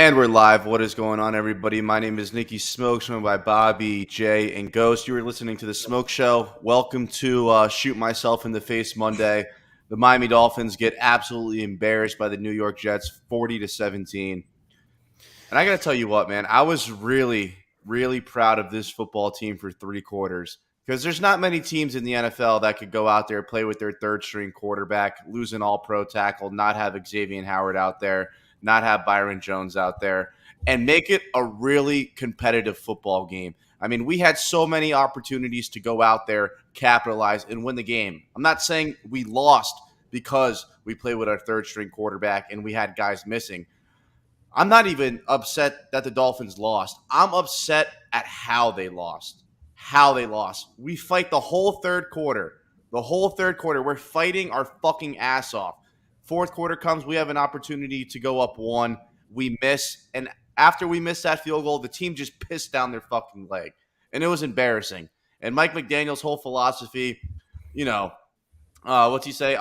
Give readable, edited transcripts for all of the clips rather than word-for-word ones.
And we're live. What is going on, everybody? My name is Nikki Smoke, joined by Bobby, Jay, and Ghost. You are listening to The Smoke Show. Welcome to Shoot Myself in the Face Monday. The Miami Dolphins get absolutely embarrassed by the New York Jets, 40-17. And I got to tell you what, man, I was really, really proud of this football team for three quarters because there's not many teams in the NFL that could go out there, play with their third-string quarterback, lose an all-pro tackle, not have Xavier Howard out there, not have Byron Jones out there, and make it a really competitive football game. I mean, we had so many opportunities to go out there, capitalize, and win the game. I'm not saying we lost because we played with our third-string quarterback and we had guys missing. I'm not even upset that the Dolphins lost. I'm upset at how they lost. How they lost. We fight the whole third quarter. The whole third quarter. We're fighting our fucking ass off. Fourth quarter comes, we have an opportunity to go up one. We miss. And after we miss that field goal, the team just pissed down their fucking leg. And it was embarrassing. And Mike McDaniel's whole philosophy, what's he say?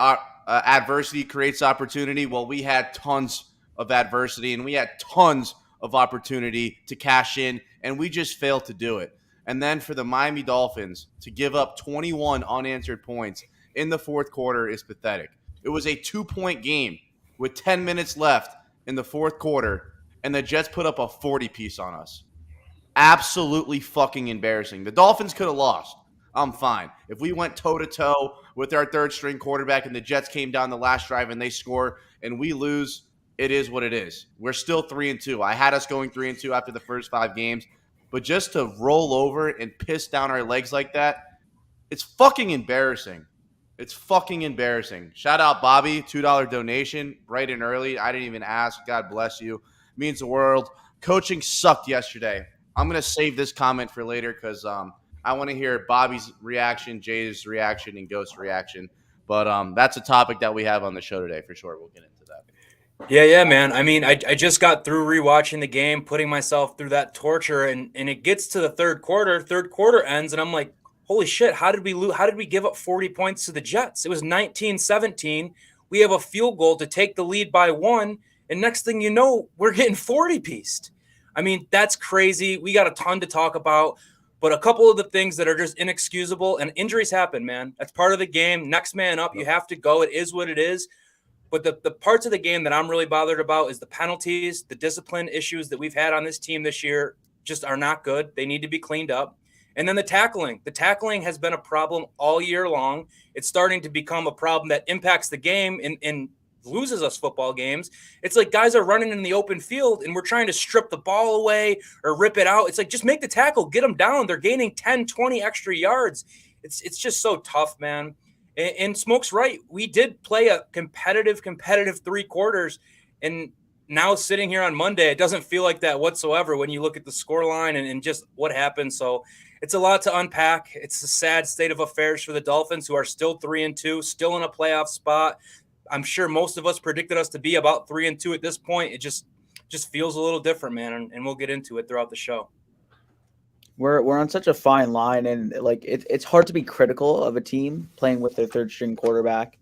Adversity creates opportunity. Well, we had tons of adversity and we had tons of opportunity to cash in, and we just failed to do it. And then for the Miami Dolphins to give up 21 unanswered points in the fourth quarter is pathetic. It was a 2-point game with 10 minutes left in the fourth quarter, and the Jets put up a 40-piece on us. Absolutely fucking embarrassing. The Dolphins could have lost. I'm fine. If we went toe-to-toe with our third-string quarterback and the Jets came down the last drive and they score and we lose, it is what it is. We're still 3-2. I had us going 3-2 after the first 5 games, but just to roll over and piss down our legs like that, it's fucking embarrassing. It's fucking embarrassing. Shout out Bobby, $2 donation, bright and early. I didn't even ask. God bless you. Means the world. Coaching sucked yesterday. I'm going to save this comment for later because I want to hear Bobby's reaction, Jay's reaction, and Ghost's reaction. But that's a topic that we have on the show today for sure. We'll get into that. Yeah, man. I mean, I just got through rewatching the game, putting myself through that torture, and it gets to the third quarter. Third quarter ends, and I'm like, holy shit, how did we lose? How did we give up 40 points to the Jets? It was 19-17. We have a field goal to take the lead by 1, and next thing you know, we're getting 40-pieced. I mean, that's crazy. We got a ton to talk about, but a couple of the things that are just inexcusable, and injuries happen, man. That's part of the game. Next man up, you have to go. It is what it is. But the parts of the game that I'm really bothered about is the penalties, the discipline issues that we've had on this team this year just are not good. They need to be cleaned up. And then the tackling. The tackling has been a problem all year long. It's starting to become a problem that impacts the game and loses us football games. It's like guys are running in the open field and we're trying to strip the ball away or rip it out. It's like, just make the tackle, get them down. They're gaining 10, 20 extra yards. It's just so tough, man. And Smoke's right. We did play a competitive 3 quarters. And now sitting here on Monday, it doesn't feel like that whatsoever when you look at the scoreline and just what happened. So it's a lot to unpack. It's a sad state of affairs for the Dolphins, who are still 3-2, still in a playoff spot. I'm sure most of us predicted us to be about 3-2 at this point. It just feels a little different, man. And we'll get into it throughout the show. We're on such a fine line, and like it's hard to be critical of a team playing with their third string quarterback,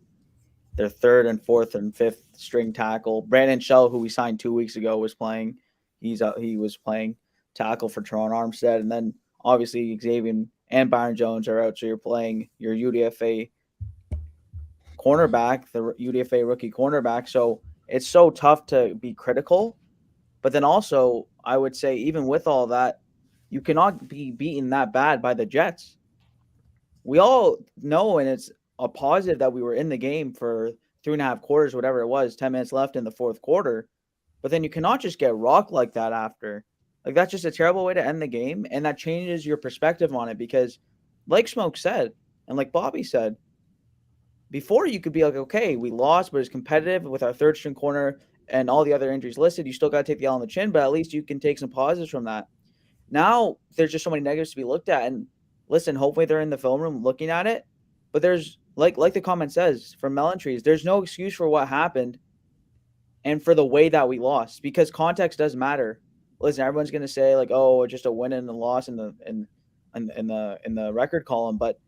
their third and fourth and fifth string tackle. Brandon Shell, who we signed 2 weeks ago, was playing. He was playing tackle for Terron Armstead, and then obviously Xavier and Byron Jones are out, so you're playing your UDFA cornerback, the UDFA rookie cornerback. So it's so tough to be critical, but then also I would say even with all that, you cannot be beaten that bad by the Jets. We all know, and it's a positive that we were in the game for 3.5 quarters, whatever it was, 10 minutes left in the fourth quarter. But then you cannot just get rocked like that after. Like, that's just a terrible way to end the game, and that changes your perspective on it because, like Smoke said, and like Bobby said, before you could be like, okay, we lost, but it's competitive with our third string corner and all the other injuries listed. You still got to take the L on the chin, but at least you can take some positives from that. Now there's just so many negatives to be looked at, and listen, hopefully they're in the film room looking at it. But there's like the comment says from Melon Trees, there's no excuse for what happened and for the way that we lost, because context does matter. Listen, everyone's gonna say like, oh, just a win and a loss in the record column, but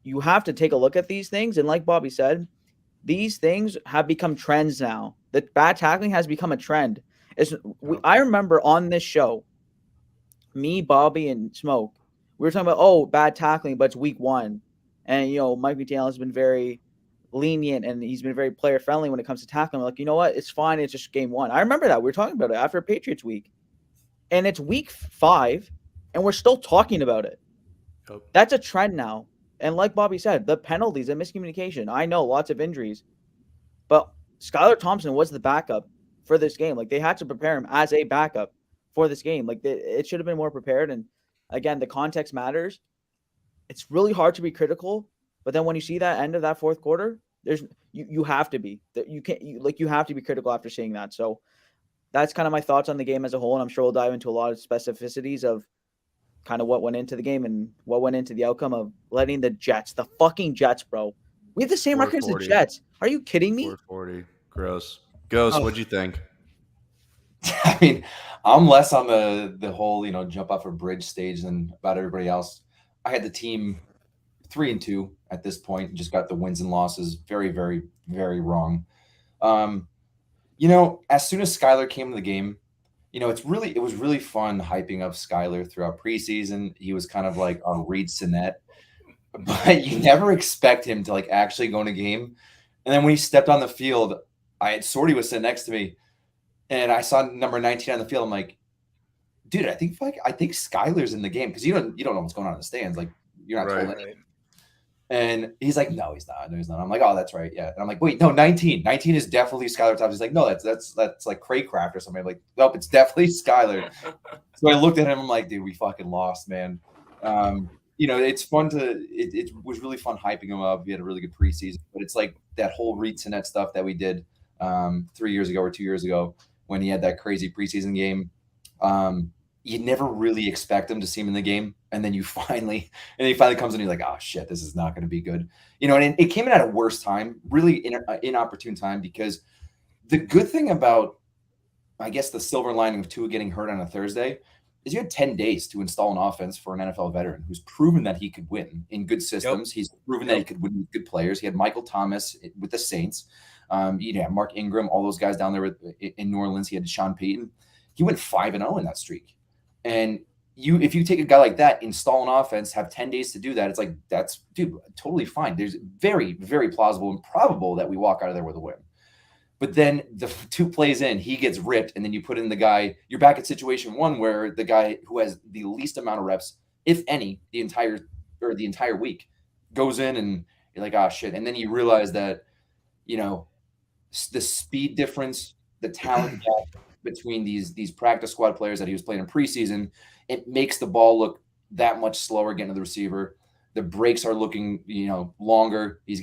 you have to take a look at these things. And like Bobby said, these things have become trends now. The bad tackling has become a trend. I remember on this show, me, Bobby, and Smoke, we were talking about bad tackling, but it's week 1, and Mike McDaniel has been very lenient and he's been very player friendly when it comes to tackling. We're like, you know what, it's fine. It's just game 1. I remember that we were talking about it after Patriots week, and it's week 5, and we're still talking about it. That's a trend now. And like Bobby said, the penalties and miscommunication. I know lots of injuries, but Skylar Thompson was the backup for this game. Like, they had to prepare him as a backup for this game. Like, it should have been more prepared. And again, the context matters. It's really hard to be critical, but then when you see that end of that fourth quarter, you have to be. You have to be critical after seeing that. So that's kind of my thoughts on the game as a whole, and I'm sure we'll dive into a lot of specificities of kind of what went into the game and what went into the outcome of letting the fucking Jets, bro. We have the same record as the Jets. Are you kidding me? 440. Gross. Ghost, what'd you think? I mean, I'm less on the whole, jump off a bridge stage than about everybody else. I had the team 3-2 at this point, just got the wins and losses very, very, very wrong. As soon as Skylar came to the game, it was really fun hyping up Skylar throughout preseason. He was kind of like on Reed Sinnett, but you never expect him to actually go in a game. And then when he stepped on the field, Sorty was sitting next to me, and I saw number 19 on the field. I'm like, dude, I think Skylar's in the game, because you don't know what's going on in the stands. Like, you're not told anything. And he's like, no, he's not. No, he's not. I'm like, oh, that's right. Yeah. And I'm like, wait, no, 19. 19 is definitely Skylar Thompson. He's like, no, that's like Craycraft or something. I'm like, nope, it's definitely Skylar. So I looked at him. I'm like, dude, we fucking lost, man. It's fun it was really fun hyping him up. We had a really good preseason, but it's like that whole Reed Sinnett stuff that we did 3 years ago or 2 years ago when he had that crazy preseason game. You never really expect him to see him in the game. And then he finally comes in and you're like, oh shit, this is not going to be good. And it came in at a worse time, really inopportune time, because the good thing about, I guess, the silver lining of Tua getting hurt on a Thursday is you had 10 days to install an offense for an NFL veteran who's proven that he could win in good systems. Yep. He's proven that he could win with good players. He had Michael Thomas with the Saints. You had Mark Ingram, all those guys down there in New Orleans. He had Sean Payton. He went 5-0 in that streak. And if you take a guy like that, install an offense, have 10 days to do that, it's like, that's, dude, totally fine. There's very, very plausible and probable that we walk out of there with a win. But then the 2 plays in, he gets ripped, and then you put in the guy, you're back at situation 1 where the guy who has the least amount of reps, if any, the entire week, goes in, and you're like, oh shit. And then you realize that, the speed difference, the talent gap between these practice squad players that he was playing in preseason, it makes the ball look that much slower getting to the receiver. The breaks are looking, longer. He's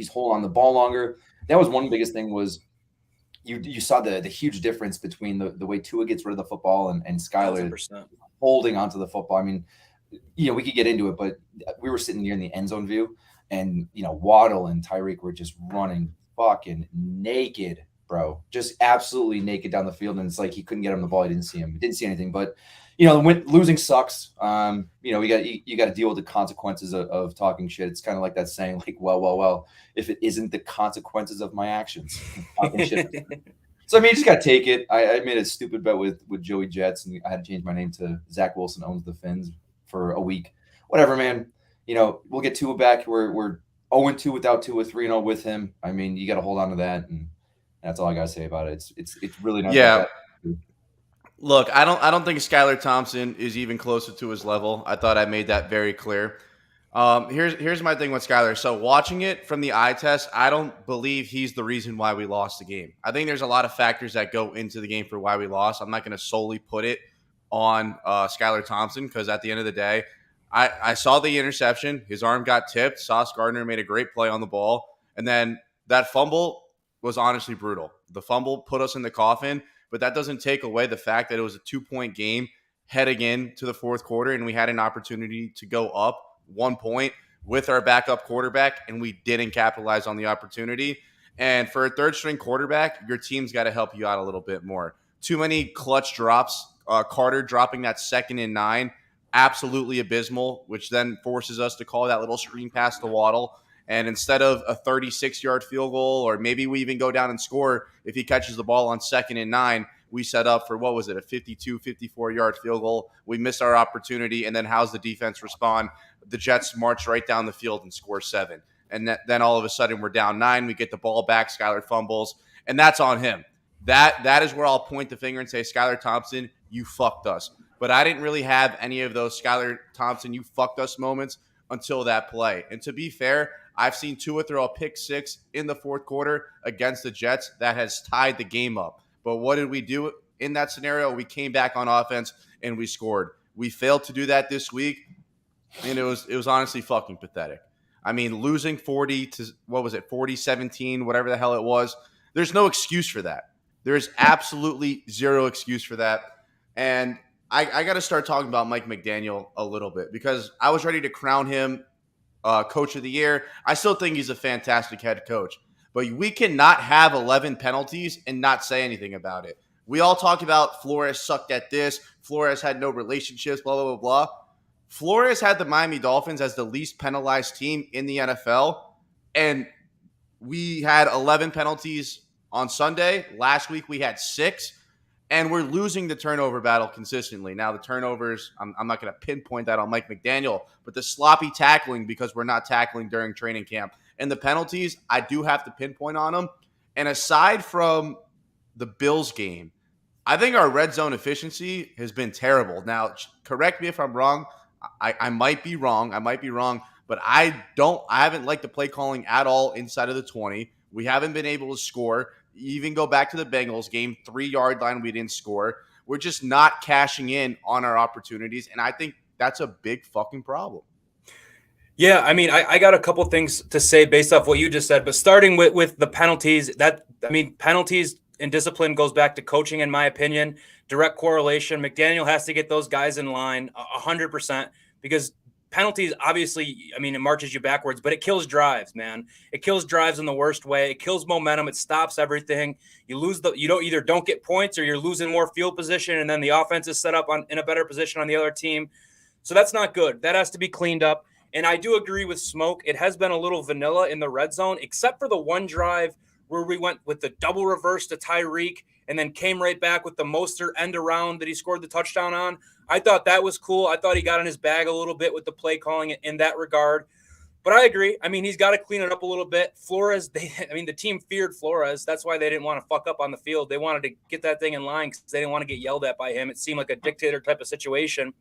holding on the ball longer. That was one biggest thing was you saw the huge difference between the way Tua gets rid of the football and Skylar 100%. Holding onto the football. I mean, we could get into it, but we were sitting near in the end zone view, and Waddle and Tyreek were just running fucking naked, bro, just absolutely naked down the field. And it's like he couldn't get him the ball. He didn't see him. He didn't see anything. But losing sucks. You got to deal with the consequences of talking shit. It's kind of like that saying, like, well, if it isn't the consequences of my actions, talking shit. So I mean, you just got to take it. I made a stupid bet with Joey Jets, and I had to change my name to Zach Wilson owns the Fins for a week. Whatever, man. We'll get Tua back. We're 0-2 without Tua, 3-0 with him. I mean, you got to hold on to that, and that's all I got to say about it. It's really not. Yeah. Look, I don't think Skylar Thompson is even closer to his level. I thought I made that very clear. Here's my thing with Skylar. So watching it from the eye test, I don't believe he's the reason why we lost the game. I think there's a lot of factors that go into the game for why we lost. I'm not going to solely put it on Skylar Thompson, because at the end of the day, I saw the interception. His arm got tipped. Sauce Gardner made a great play on the ball. And then that fumble was honestly brutal. The fumble put us in the coffin, but that doesn't take away the fact that it was a 2-point game heading into the fourth quarter, and we had an opportunity to go up 1 point with our backup quarterback, and we didn't capitalize on the opportunity. And for a third-string quarterback, your team's got to help you out a little bit more. Too many clutch drops. Carter dropping that 2nd and 9, absolutely abysmal, which then forces us to call that little screen pass to Waddle. And instead of a 36-yard field goal, or maybe we even go down and score if he catches the ball on 2nd and 9, we set up for, what was it, a 52, 54-yard field goal. We missed our opportunity, and then how's the defense respond? The Jets march right down the field and score 7. And then all of a sudden we're down 9. We get the ball back. Skylar fumbles, and that's on him. That is where I'll point the finger and say, Skylar Thompson, you fucked us. But I didn't really have any of those Skylar Thompson, you fucked us moments until that play. And to be fair, I've seen Tua throw a pick 6 in the fourth quarter against the Jets that has tied the game up. But what did we do in that scenario? We came back on offense and we scored. We failed to do that this week, and it was honestly fucking pathetic. I mean, losing 40-17, whatever the hell it was, there's no excuse for that. There's absolutely zero excuse for that. And I got to start talking about Mike McDaniel a little bit, because I was ready to crown him coach of the year. I still think he's a fantastic head coach, but we cannot have 11 penalties and not say anything about it. We all talk about Flores sucked at this. Flores had no relationships, blah, blah, blah, blah. Flores had the Miami Dolphins as the least penalized team in the NFL, and we had 11 penalties on Sunday. Last week we had 6, and we're losing the turnover battle consistently. Now, the turnovers, I'm not going to pinpoint that on Mike McDaniel, but the sloppy tackling, because we're not tackling during training camp. And the penalties, I do have to pinpoint on them. And aside from the Bills game, I think our red zone efficiency has been terrible. Now, correct me if I'm wrong. I might be wrong. But I haven't liked the play calling at all inside of the 20. We haven't been able to score. Even go back to the Bengals game, 3-yard line, we didn't score. We're just not cashing in on our opportunities, and I think that's a big fucking problem. Yeah, I mean, I got a couple things to say based off what you just said, but starting with the penalties, penalties and discipline goes back to coaching, in my opinion. Direct correlation. McDaniel has to get those guys in line 100%, because penalties, obviously, I mean, it marches you backwards, but it kills drives, man. It kills drives in the worst way. It kills momentum. It stops everything. You don't get points, or you're losing more field position, and then the offense is set up in a better position on the other team. So that's not good. That has to be cleaned up. And I do agree with Smoke. It has been a little vanilla in the red zone, except for the one drive where we went with the double reverse to Tyreek and then came right back with the Mostert end around that he scored the touchdown on. I thought that was cool. I thought he got in his bag a little bit with the play calling in that regard. But I agree. I mean, he's got to clean it up a little bit. Flores, the team feared Flores. That's why they didn't want to fuck up on the field. They wanted to get that thing in line because they didn't want to get yelled at by him. It seemed like a dictator type of situation.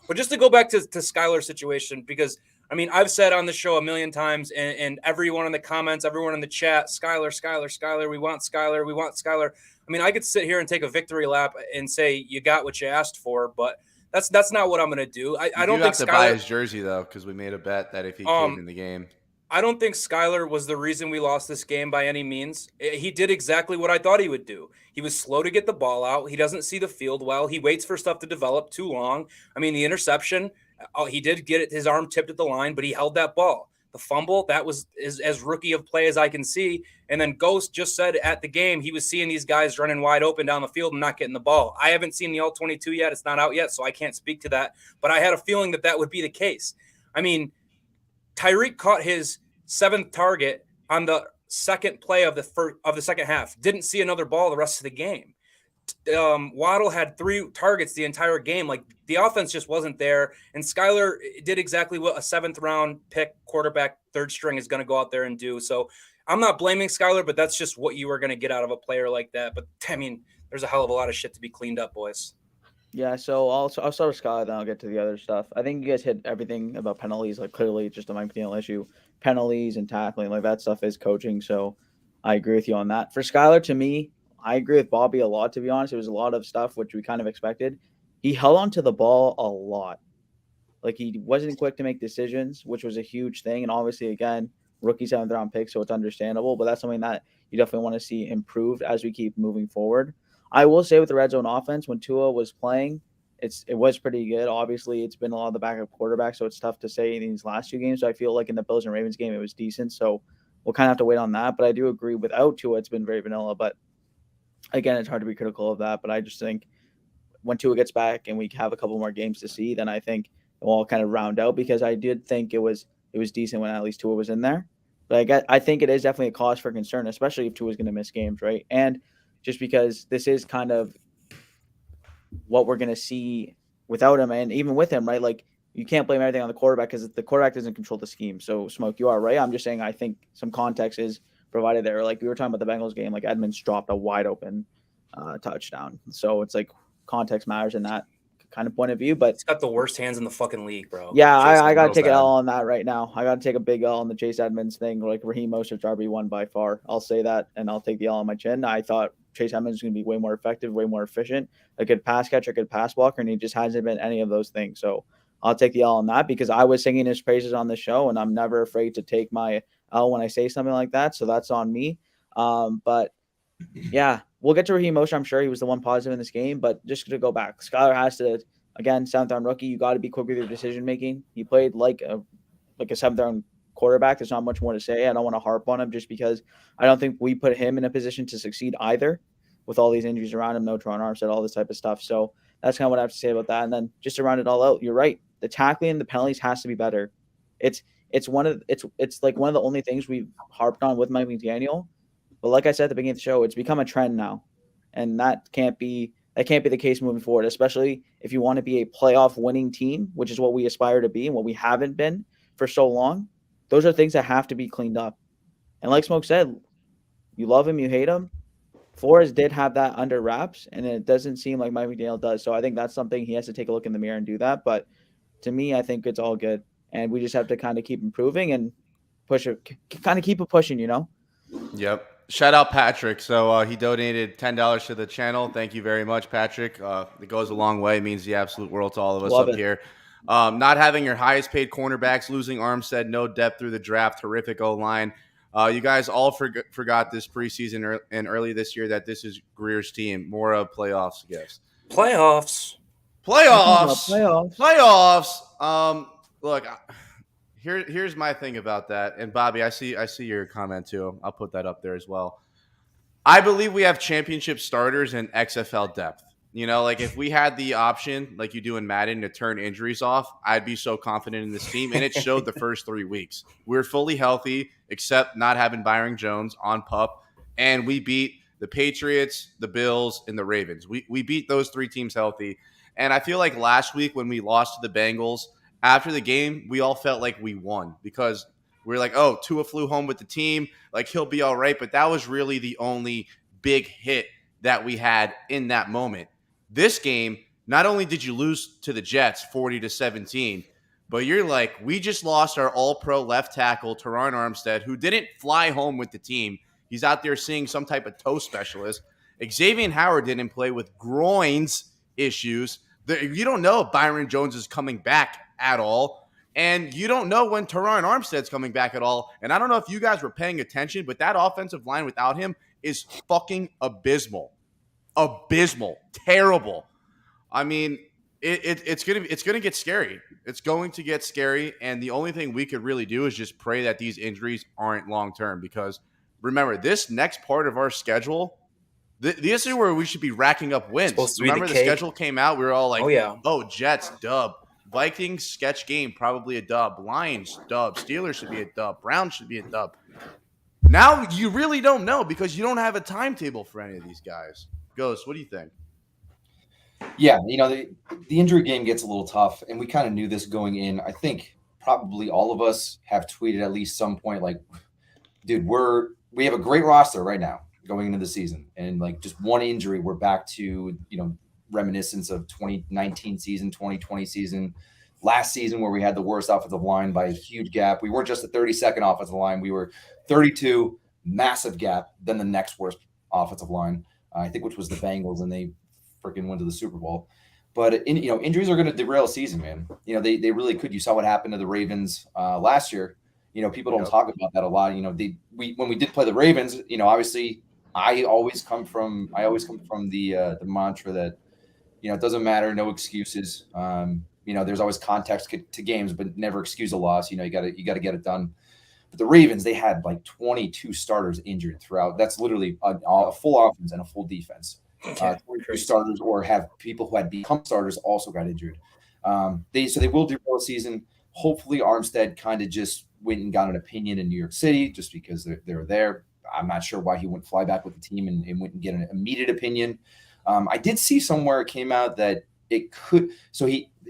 But just to go back to Skylar's situation, because, I mean, I've said on the show a million times, and everyone in the comments, everyone in the chat, Skylar, we want Skylar. I mean, I could sit here and take a victory lap and say you got what you asked for, but that's not what I'm going to do. I don't think Skylar, buy his jersey, though, because we made a bet that if he came in the game. I don't think Skylar was the reason we lost this game by any means. He did exactly what I thought he would do. He was slow to get the ball out. He doesn't see the field well. He waits for stuff to develop too long. I mean, the interception, he did get his arm tipped at the line, but he held that ball. The fumble, that was as rookie of play as I can see. And then Ghost just said at the game he was seeing these guys running wide open down the field and not getting the ball. I haven't seen the All-22 yet. It's not out yet, so I can't speak to that. But I had a feeling that would be the case. I mean, Tyreek caught his 7th target on the second play of the second half. Didn't see another ball the rest of the game. Waddle had 3 targets the entire game. Like, the offense just wasn't there. And Skylar did exactly what a 7th round pick quarterback 3rd string is going to go out there and do. So I'm not blaming Skylar, but that's just what you were going to get out of a player like that. But I mean, there's a hell of a lot of shit to be cleaned up, boys. Yeah, so I'll start with Skylar, then I'll get to the other stuff. I think you guys hit everything about penalties. Like, clearly just a Mike McDaniel issue. Penalties and tackling, like, that stuff is coaching. So I agree with you on that. For Skylar, to me, I agree with Bobby a lot, to be honest. It was a lot of stuff which we kind of expected. He held on to the ball a lot. Like, he wasn't quick to make decisions, which was a huge thing. And obviously, again, rookie 7th round pick, so it's understandable. But that's something that you definitely want to see improved as we keep moving forward. I will say with the red zone offense, when Tua was playing, it was pretty good. Obviously, it's been a lot of the backup quarterback, so it's tough to say in these last 2 games. So I feel like in the Bills and Ravens game, it was decent. So we'll kind of have to wait on that. But I do agree without Tua, it's been very vanilla. But again, it's hard to be critical of that. But I just think when Tua gets back and we have a couple more games to see, then I think it will all kind of round out, because I did think it was decent when at least Tua was in there. But I think it is definitely a cause for concern, especially if Tua is going to miss games, right? And just because this is kind of what we're going to see without him, and even with him, right? Like, you can't blame everything on the quarterback because the quarterback doesn't control the scheme. So, Smoke, you are right. I'm just saying I think some context is provided there. Like we were talking about the Bengals game, like Edmonds dropped a wide open touchdown. So it's like context matters in that kind of point of view. But He's got the worst hands in the fucking league, bro. yeah, Jason I got to knows take an that. L on that right now. I got to take a big L on the Chase Edmonds thing. Like Raheem Mostert's RB1 by far. I'll say that, and I'll take the L on my chin. I thought Chase Edmonds was going to be way more effective, way more efficient, a good pass catcher, a good pass blocker, and he just hasn't been any of those things. So I'll take the L on that because I was singing his praises on the show, and I'm never afraid to take my L when I say something like that. So that's on me. But yeah, we'll get to Raheem Mostert. I'm sure he was the one positive in this game, but just to go back, Skylar has to, again, 7th-round rookie. You got to be quick with your decision making. He played like a 7th-round quarterback. There's not much more to say. I don't want to harp on him just because I don't think we put him in a position to succeed either with all these injuries around him, no Terron Armstead, all this type of stuff. So that's kind of what I have to say about that. And then just to round it all out, you're right. The tackling and the penalties has to be better. It's like one of the only things we've harped on with Mike McDaniel. But like I said at the beginning of the show, it's become a trend now. And that can't be the case moving forward, especially if you want to be a playoff winning team, which is what we aspire to be and what we haven't been for so long. Those are things that have to be cleaned up. And like Smoke said, you love him, you hate him. Flores did have that under wraps, and it doesn't seem like Mike McDaniel does. So I think that's something he has to take a look in the mirror and do that. But to me, I think it's all good. And we just have to kind of keep improving and push it, kind of keep it pushing, you know? Yep. Shout out Patrick. So he donated $10 to the channel. Thank you very much, Patrick. It goes a long way. It means the absolute world to all of us Love up it. here. Not having your highest paid cornerbacks, losing Armstead, no depth through the draft, terrific O-line. You guys all forgot this preseason and early this year that this is Greer's team. More of playoffs, I guess. Playoffs. Look, here's my thing about that. And Bobby, I see your comment too. I'll put that up there as well. I believe we have championship starters and XFL depth. You know, like if we had the option, like you do in Madden, to turn injuries off, I'd be so confident in this team. And it showed the first 3 weeks. We're fully healthy, except not having Byron Jones on PUP. And we beat the Patriots, the Bills, and the Ravens. We beat those 3 teams healthy. And I feel like last week when we lost to the Bengals, after the game, we all felt like we won because we were like, oh, Tua flew home with the team. Like, he'll be all right. But that was really the only big hit that we had in that moment. This game, not only did you lose to the Jets 40-17, but you're like, we just lost our all-pro left tackle, Terron Armstead, who didn't fly home with the team. He's out there seeing some type of toe specialist. Xavier Howard didn't play with groins issues. You don't know if Byron Jones is coming back at all. And you don't know when Terron Armstead's coming back at all. And I don't know if you guys were paying attention, but that offensive line without him is fucking abysmal. Terrible. I mean, it's gonna get scary. It's going to get scary, and the only thing we could really do is just pray that these injuries aren't long term. Because remember, this next part of our schedule, this is where we should be racking up wins. Remember, the schedule came out, we were all like, "Oh, Jets dub, Vikings sketch game probably a dub, Lions dub, Steelers should be a dub, Browns should be a dub." Now you really don't know because you don't have a timetable for any of these guys. Ghost, what do you think? Yeah, you know, the injury game gets a little tough, and we kind of knew this going in. I think probably all of us have tweeted at least some point, like, dude, we have a great roster right now going into the season, and like just one injury, we're back to, you know, reminiscence of 2019 season, 2020 season, last season where we had the worst offensive line by a huge gap. We weren't just the 32nd offensive line, we were 32, massive gap, then the next worst offensive line, I think, which was the Bengals, and they freaking went to the Super Bowl. But you know, injuries are going to derail a season, man. You know, they really could. You saw what happened to the Ravens last year. You know, people don't talk about that a lot. You know, when we did play the Ravens, you know, obviously I always come from the mantra that, you know, it doesn't matter, no excuses. You know, there's always context to games, but never excuse a loss. You know, you got to get it done. But the Ravens, they had like 22 starters injured throughout. That's literally a full offense and a full defense. 22 starters, or have people who had become starters also got injured. They will derail a season. Hopefully, Armstead kind of just went and got an opinion in New York City just because they're there. I'm not sure why he wouldn't fly back with the team and wouldn't get an immediate opinion. I did see somewhere it came out that it could. So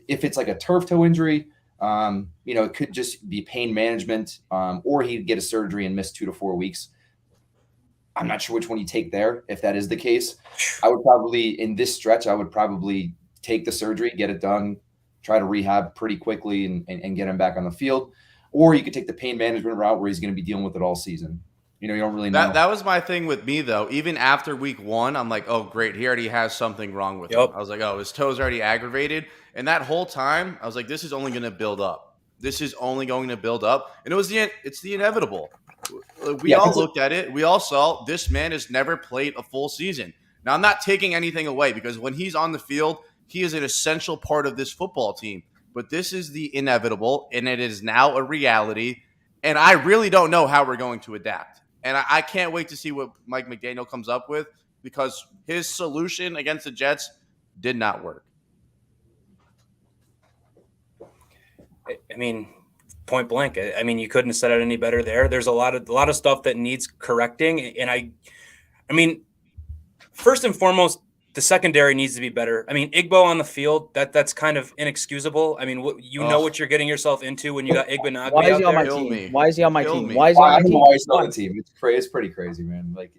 if it's like a turf toe injury, it could just be pain management, or he'd get a surgery and miss 2 to 4 weeks. I'm not sure which one you take there. If that is the case, I would probably, in this stretch, take the surgery, get it done, try to rehab pretty quickly and get him back on the field. Or you could take the pain management route where he's going to be dealing with it all season. You don't really know. That was my thing with me, though. Even after week 1, I'm like, oh, great. He already has something wrong with him. I was like, oh, his toe's already aggravated. And that whole time, I was like, this is only going to build up. This is only going to build up. And it's the inevitable. We all looked at it. We all saw this man has never played a full season. Now, I'm not taking anything away because when he's on the field, he is an essential part of this football team. But this is the inevitable, and it is now a reality. And I really don't know how we're going to adapt. And I can't wait to see what Mike McDaniel comes up with because his solution against the Jets did not work. I mean, point blank. I mean, you couldn't have said it any better there. There's a lot of stuff that needs correcting. And I mean, first and foremost, the secondary needs to be better. I mean, Igbo on the field, that's kind of inexcusable. I mean, know what you're getting yourself into when you got Igbenogany Why is he on my team? Why is he on my team? Why is he on my team? Why he's on the team? It's pretty crazy, man. Like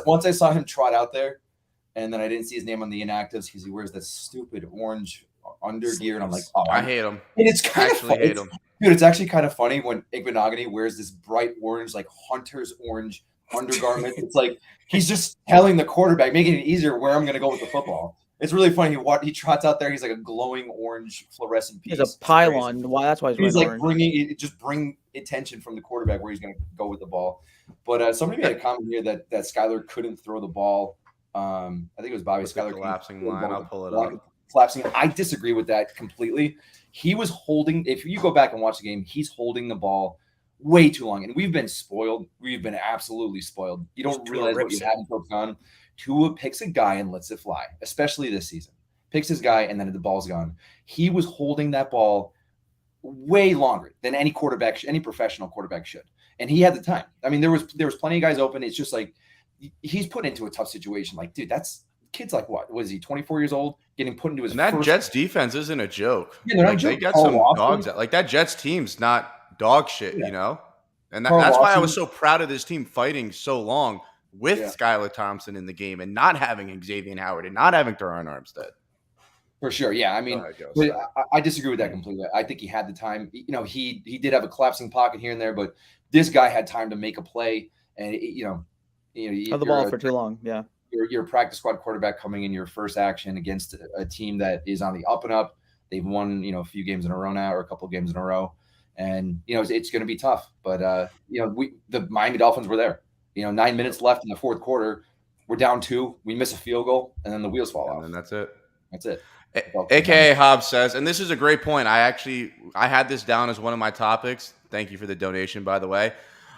once I saw him trot out there, and then I didn't see his name on the inactives because he wears that stupid orange undergear, and I'm like, oh, I hate him. And it's kind of funny. Hate him. Dude, it's actually kind of funny when Igbenogany wears this bright orange, like hunter's orange undergarment. It's like he's just telling the quarterback, making it easier where I'm going to go with the football. It's really funny. He trots out there. He's like a glowing orange fluorescent piece. He's a pylon. Why? That's why he's like orange. bring attention from the quarterback where he's going to go with the ball. But somebody made a comment here that Skyler couldn't throw the ball. I think it was Bobby. Skyler collapsing line. I'll pull it up. Collapsing. I disagree with that completely. He was holding. If you go back and watch the game, he's holding the ball way too long, and we've been spoiled. We've been absolutely spoiled. You don't realize what you have until it's gone. Tua picks a guy and lets it fly, especially this season. Picks his guy, and then the ball's gone. He was holding that ball way longer than any professional quarterback should, and he had the time. I mean, there was plenty of guys open. It's just like he's put into a tough situation. Like, dude, that's kid's like what? Was he 24 years old? Getting put into his that Jets defense isn't a joke. Yeah, like, they got some dogs. Like that Jets team's not dog shit, you know? And that's why I was so proud of this team fighting so long with Skylar Thompson in the game and not having Xavier Howard and not having Terron Armstead. For sure. Yeah. I mean, I disagree with that completely. I think he had the time. He did have a collapsing pocket here and there, but this guy had time to make a play. And, the ball for too long. Yeah. You're a practice squad quarterback coming in your first action against a team that is on the up and up. They've won, a few games in a row now or a couple of games in a row. And, it's going to be tough. But, the Miami Dolphins were there. 9 minutes left in the fourth quarter. We're down 2. We miss a field goal, and then the wheels fall off. And that's it. That's it. AKA Hobbs says, and this is a great point. I had this down as one of my topics. Thank you for the donation, by the way.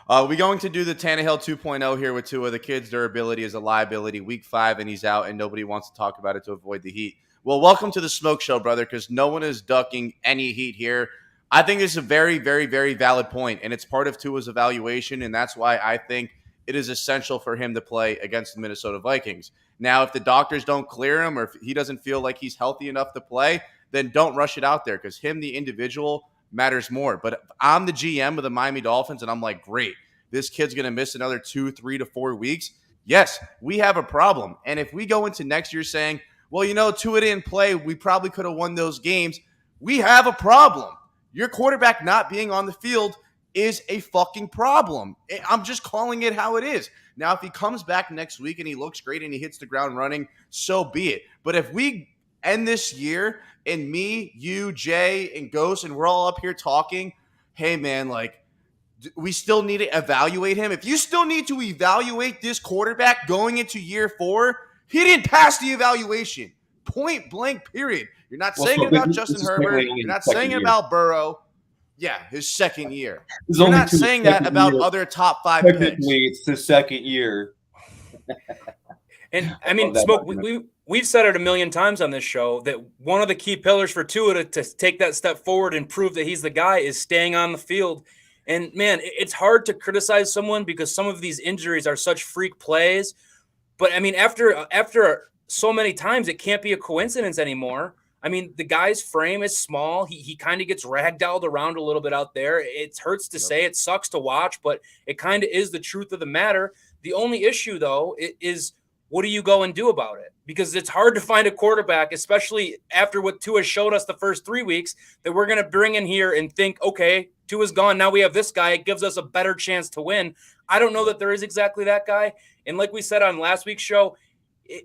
We're going to do the Tannehill 2.0 here with Tua. The kid's durability is a liability. Week 5, and he's out, and nobody wants to talk about it to avoid the heat. Well, welcome to the smoke show, brother, because no one is ducking any heat here. I think it's a very, very, very valid point, and it's part of Tua's evaluation, and that's why I think it is essential for him to play against the Minnesota Vikings. Now, if the doctors don't clear him or if he doesn't feel like he's healthy enough to play, then don't rush it out there because him, the individual, matters more. But I'm the GM of the Miami Dolphins, and I'm like, great, this kid's going to miss another 2, 3 to 4 weeks. Yes, we have a problem. And if we go into next year saying, well, Tua didn't play, we probably could have won those games, we have a problem. Your quarterback not being on the field is a fucking problem. I'm just calling it how it is. Now, if he comes back next week and he looks great and he hits the ground running, so be it. But if we end this year and me, you, Jay, and Ghost, and we're all up here talking, hey, man, like, we still need to evaluate him. If you still need to evaluate this quarterback going into year 4, he didn't pass the evaluation. Point blank, period. You're not saying about Justin Herbert. You're not saying about Burrow. Yeah, his second year. You're not saying that about other top 5 picks. It's the second year. And I mean, Smoke, we've said it a million times on this show that one of the key pillars for Tua to take that step forward and prove that he's the guy is staying on the field. And man, it's hard to criticize someone because some of these injuries are such freak plays. But I mean, after so many times it can't be a coincidence anymore. I mean, the guy's frame is small. He kind of gets ragdolled around a little bit out there. It hurts to say, it sucks to watch, but it kind of is the truth of the matter. The only issue, though, is what do you go and do about it? Because it's hard to find a quarterback, especially after what Tua showed us the first 3 weeks, that we're going to bring in here and think, okay, Tua's gone. Now we have this guy. It gives us a better chance to win. I don't know that there is exactly that guy. And like we said on last week's show,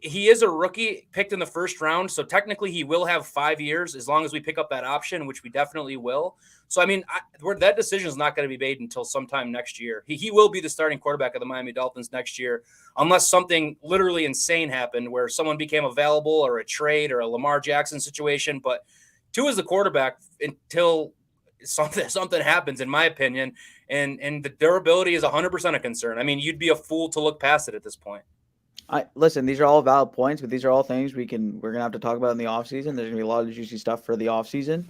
he is a rookie picked in the first round. So technically he will have 5 years as long as we pick up that option, which we definitely will. So, I mean, that decision is not going to be made until sometime next year. He will be the starting quarterback of the Miami Dolphins next year, unless something literally insane happened where someone became available or a trade or a Lamar Jackson situation. But Tua is the quarterback until something happens, in my opinion. And the durability is 100% a concern. I mean, you'd be a fool to look past it at this point. Listen, these are all valid points, but these are all things we're gonna have to talk about in the offseason. There's gonna be a lot of juicy stuff for the offseason.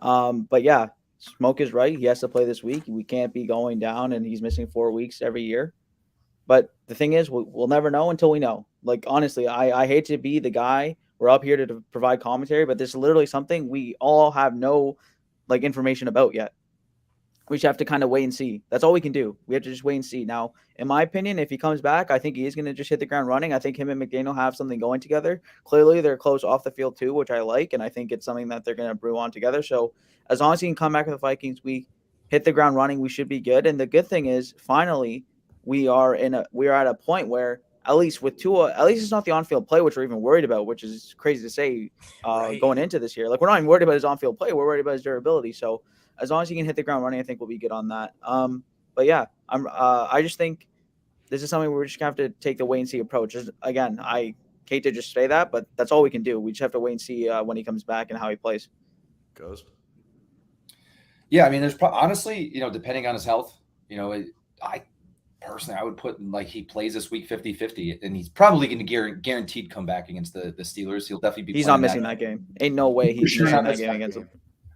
But yeah, Smoke is right. He has to play this week. We can't be going down, and he's missing 4 weeks every year. But the thing is, we'll never know until we know. Like, honestly, I hate to be the guy. We're up here to provide commentary, but this is literally something we all have no information about yet. We just have to kind of wait and see. That's all we can do. We have to just wait and see. Now, in my opinion, if he comes back, I think he is going to just hit the ground running. I think him and McDaniel have something going together. Clearly, they're close off the field too, which I like, and I think it's something that they're going to brew on together. So as long as he can come back with the Vikings, we hit the ground running, we should be good. And the good thing is, finally, we are at a point where, at least with Tua, at least it's not the on-field play, which we're even worried about, which is crazy to say going into this year. Like, we're not even worried about his on-field play. We're worried about his durability. So as long as he can hit the ground running, I think we'll be good on that. But yeah, I just think this is something we're just gonna have to take the wait and see approach. Again, I hate to just say that, but that's all we can do. We just have to wait and see when he comes back and how he plays. Goes. Yeah, I mean, there's honestly, depending on his health, I personally, I would put he plays this week 50-50, and he's probably going to guaranteed come back against the Steelers. He'll definitely be. He's not missing that game. Ain't no way he's missing that game against them.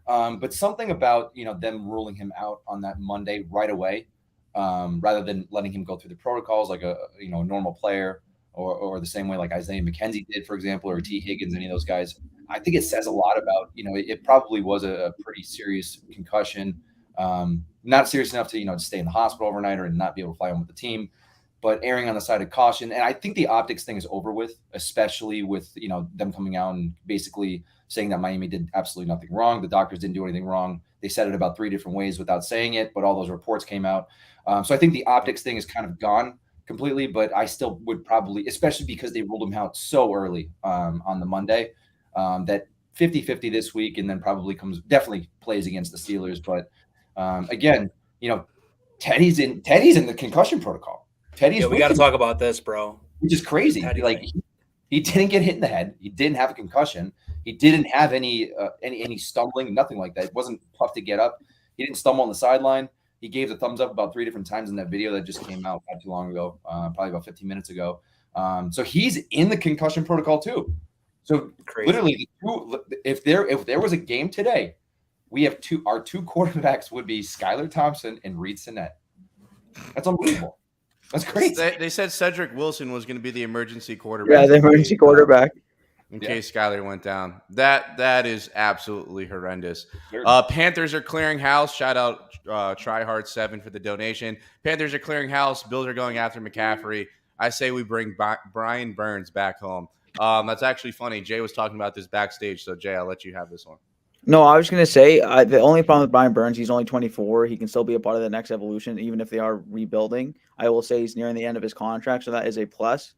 But something about them ruling him out on that Monday right away, rather than letting him go through the protocols like a normal player, or the same way like Isaiah McKenzie did, for example, or T. Higgins, any of those guys. I think it says a lot about it probably was a pretty serious concussion, not serious enough to stay in the hospital overnight or not be able to fly home with the team, but erring on the side of caution. And I think the optics thing is over with, especially with them coming out and basically saying that Miami did absolutely nothing wrong. The doctors didn't do anything wrong. They said it about 3 different ways without saying it, but all those reports came out. So I think the optics thing is kind of gone completely, but I still would probably, especially because they ruled him out so early on the Monday, that 50-50 this week, and then definitely plays against the Steelers. But again, Teddy's in the concussion protocol. We got to talk about this, bro. Which is crazy. He didn't get hit in the head. He didn't have a concussion. He didn't have any stumbling, nothing like that. It wasn't tough to get up. He didn't stumble on the sideline. He gave the thumbs up about 3 different times in that video that just came out not too long ago, probably about 15 minutes ago. So he's in the concussion protocol too. So crazy. Literally, if there was a game today, we have our two quarterbacks would be Skylar Thompson and Reed Sinnett. That's unbelievable. That's crazy. They said Cedric Wilson was going to be the emergency quarterback. Yeah, the emergency quarterback. In case Skylar went down. That is absolutely horrendous. Panthers are clearing house. Shout out Tryhard7 for the donation. Panthers are clearing house. Bills are going after McCaffrey. I say we bring Brian Burns back home. That's actually funny. Jay was talking about this backstage. So, Jay, I'll let you have this one. No, I was going to say the only problem with Brian Burns, he's only 24. He can still be a part of the next evolution, even if they are rebuilding. I will say he's nearing the end of his contract, so that is a plus.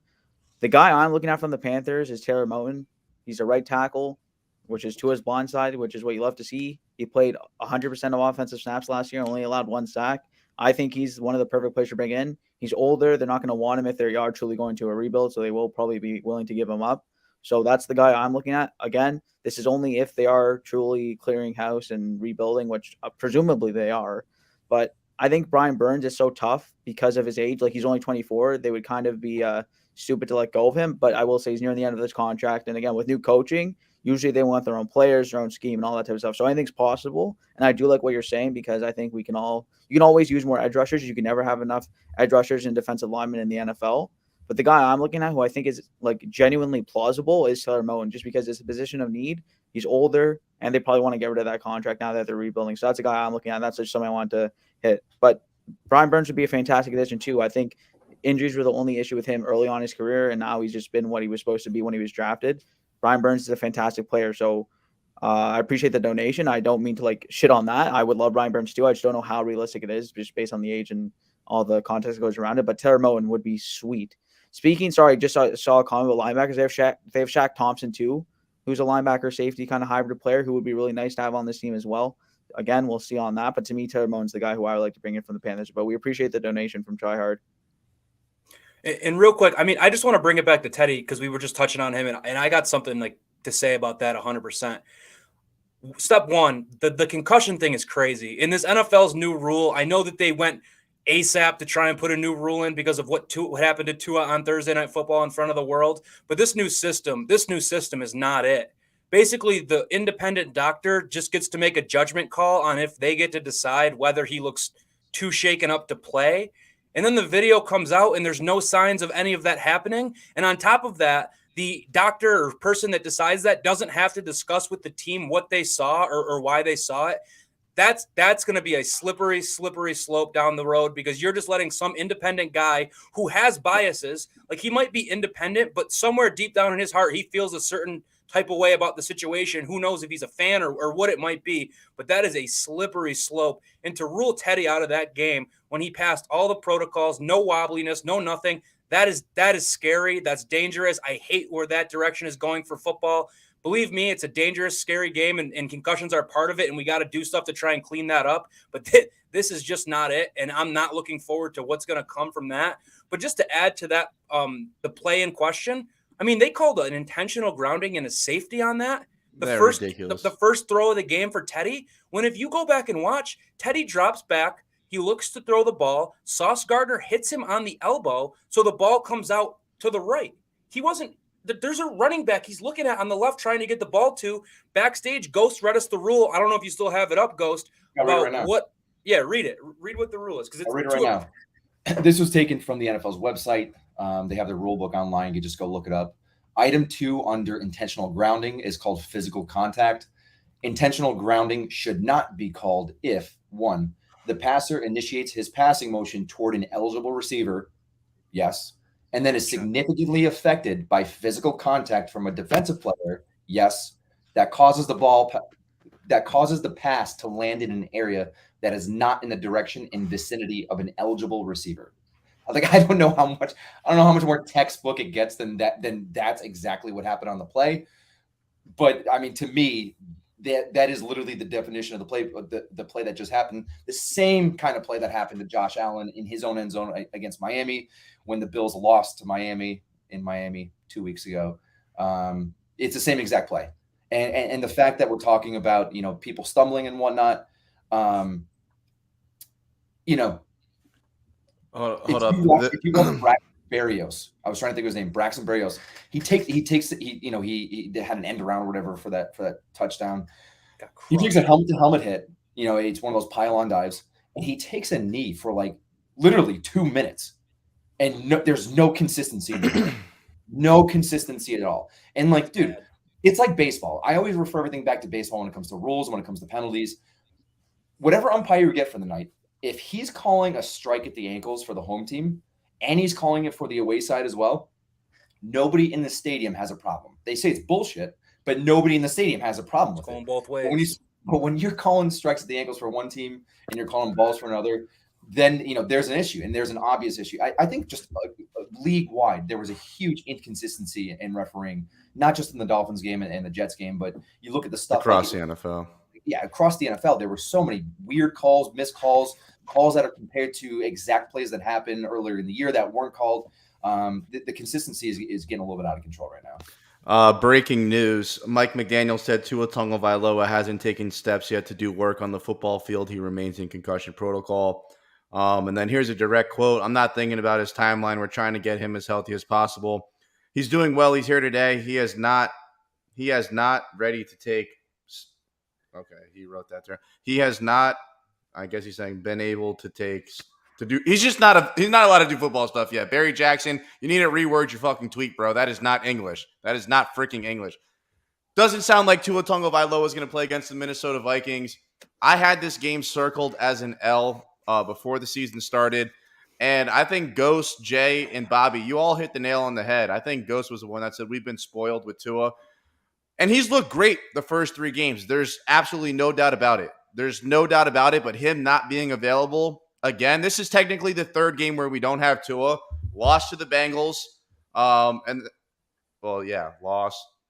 The guy I'm looking at from the Panthers is Taylor Moton. He's a right tackle, which is to his blind side, which is what you love to see. He played 100% of offensive snaps last year, only allowed 1 sack. I think he's one of the perfect players to bring in. He's older. They're not going to want him if they are truly going to a rebuild, so they will probably be willing to give him up. So that's the guy I'm looking at. Again, this is only if they are truly clearing house and rebuilding, which presumably they are. But I think Brian Burns is so tough because of his age. Like, he's only 24. They would kind of be stupid to let go of him. But I will say he's nearing the end of this contract. And again, with new coaching, usually they want their own players, their own scheme, and all that type of stuff. So anything's possible. And I do like what you're saying, because I think you can always use more edge rushers. You can never have enough edge rushers and defensive linemen in the NFL. But the guy I'm looking at who I think is like genuinely plausible is Taylor Moton, just because it's a position of need. He's older, and they probably want to get rid of that contract now that they're rebuilding. So that's a guy I'm looking at. That's just something I wanted to hit. But Brian Burns would be a fantastic addition too. I think injuries were the only issue with him early on in his career, and now he's just been what he was supposed to be when he was drafted. Brian Burns is a fantastic player, so I appreciate the donation. I don't mean to like shit on that. I would love Brian Burns too. I just don't know how realistic it is, just based on the age and all the context that goes around it. But Taylor Moton would be sweet. Speaking, sorry, just saw a comment about linebackers. They have Shaq Thompson too, who's a linebacker safety kind of hybrid player who would be really nice to have on this team as well. Again, we'll see on that. But to me, Taylor Moton's the guy who I would like to bring in from the Panthers. But we appreciate the donation from Tryhard. And real quick, I mean, I just want to bring it back to Teddy because we were just touching on him, and I got something like to say about that 100%. Step one, the concussion thing is crazy. In this NFL's new rule, I know that they went ASAP to try and put a new rule in because of what happened to Tua on Thursday Night Football in front of the world. But this new system is not it. Basically, the independent doctor just gets to make a judgment call on if they get to decide whether he looks too shaken up to play. And then the video comes out and there's no signs of any of that happening. And on top of that, the doctor or person that decides that doesn't have to discuss with the team what they saw or why they saw it. That's going to be a slippery slope down the road because you're just letting some independent guy who has biases, like he might be independent, but somewhere deep down in his heart, he feels a certain type of way about the situation. Who knows if he's a fan or what it might be, but that is a slippery slope. And to rule Teddy out of that game when he passed all the protocols, no wobbliness, no nothing, that is scary. That's dangerous. I hate where that direction is going for football. Believe me, it's a dangerous, scary game, and concussions are part of it, and we got to do stuff to try and clean that up. But this is just not it, and I'm not looking forward to what's going to come from that. But just to add to that, the play in question, I mean, they called an intentional grounding and a safety on that. The first throw of the game for Teddy, when if you go back and watch, Teddy drops back, he looks to throw the ball, Sauce Gardner hits him on the elbow, so the ball comes out to the right. There's a running back he's looking at on the left trying to get the ball to. Backstage, Ghost read us the rule. I don't know if you still have it up, Ghost. About right what? Yeah, read it. Read what the rule is because it's I'll read it right now. This was taken from the NFL's website. They have their rule book online. You just go look it up. Item 2 under intentional grounding is called physical contact. Intentional grounding should not be called if 1, the passer initiates his passing motion toward an eligible receiver. Yes. And then is significantly affected by physical contact from a defensive player. Yes. That causes the pass to land in an area that is not in the direction and vicinity of an eligible receiver. Like, I don't know how much more textbook it gets than that. Then that's exactly what happened on the play. But I mean, to me, that is literally the definition of the play. The play that just happened, the same kind of play that happened to Josh Allen in his own end zone against Miami when the Bills lost to Miami in Miami 2 weeks ago. It's the same exact play, and the fact that we're talking about people stumbling and whatnot. Hold up. If you watch Braxton Berrios, I was trying to think of his name, Braxton Berrios. He had an end around or whatever for that touchdown. He takes a helmet to helmet hit. It's one of those pylon dives, and he takes a knee for like literally 2 minutes, and there's no consistency. No consistency at all. And like, dude, it's like baseball. I always refer everything back to baseball when it comes to rules, when it comes to penalties. Whatever umpire you get for the night, if he's calling a strike at the ankles for the home team and he's calling it for the away side as well, nobody in the stadium has a problem. They say it's bullshit, but nobody in the stadium has a problem with it. Both ways. But when you're calling strikes at the ankles for one team and you're calling balls for another, then there's an issue, and there's an obvious issue. I think just league wide, there was a huge inconsistency in refereeing, not just in the Dolphins game and the Jets game, but you look at the stuff across the NFL. Yeah, across the NFL, there were so many weird calls, missed calls, calls that are compared to exact plays that happened earlier in the year that weren't called. The consistency is getting a little bit out of control right now. Breaking news. Mike McDaniel said Tua Tagovailoa hasn't taken steps yet to do work on the football field. He remains in concussion protocol. And then here's a direct quote. I'm not thinking about his timeline. We're trying to get him as healthy as possible. He's doing well. He's here today. He has not ready to take. Okay, he wrote that there. He has not, I guess he's saying, been able to take to do. He's not allowed to do football stuff yet. Barry Jackson, you need to reword your fucking tweet, bro. That is not English. That is not freaking English. Doesn't sound like Tua Tagovailoa is going to play against the Minnesota Vikings. I had this game circled as an L before the season started. And I think Ghost, Jay, and Bobby, you all hit the nail on the head. I think Ghost was the one that said we've been spoiled with Tua. And he's looked great the first 3 games. There's absolutely no doubt about it. There's no doubt about it, but him not being available, again, this is technically the 3rd game where we don't have Tua. Lost to the Bengals. Lost.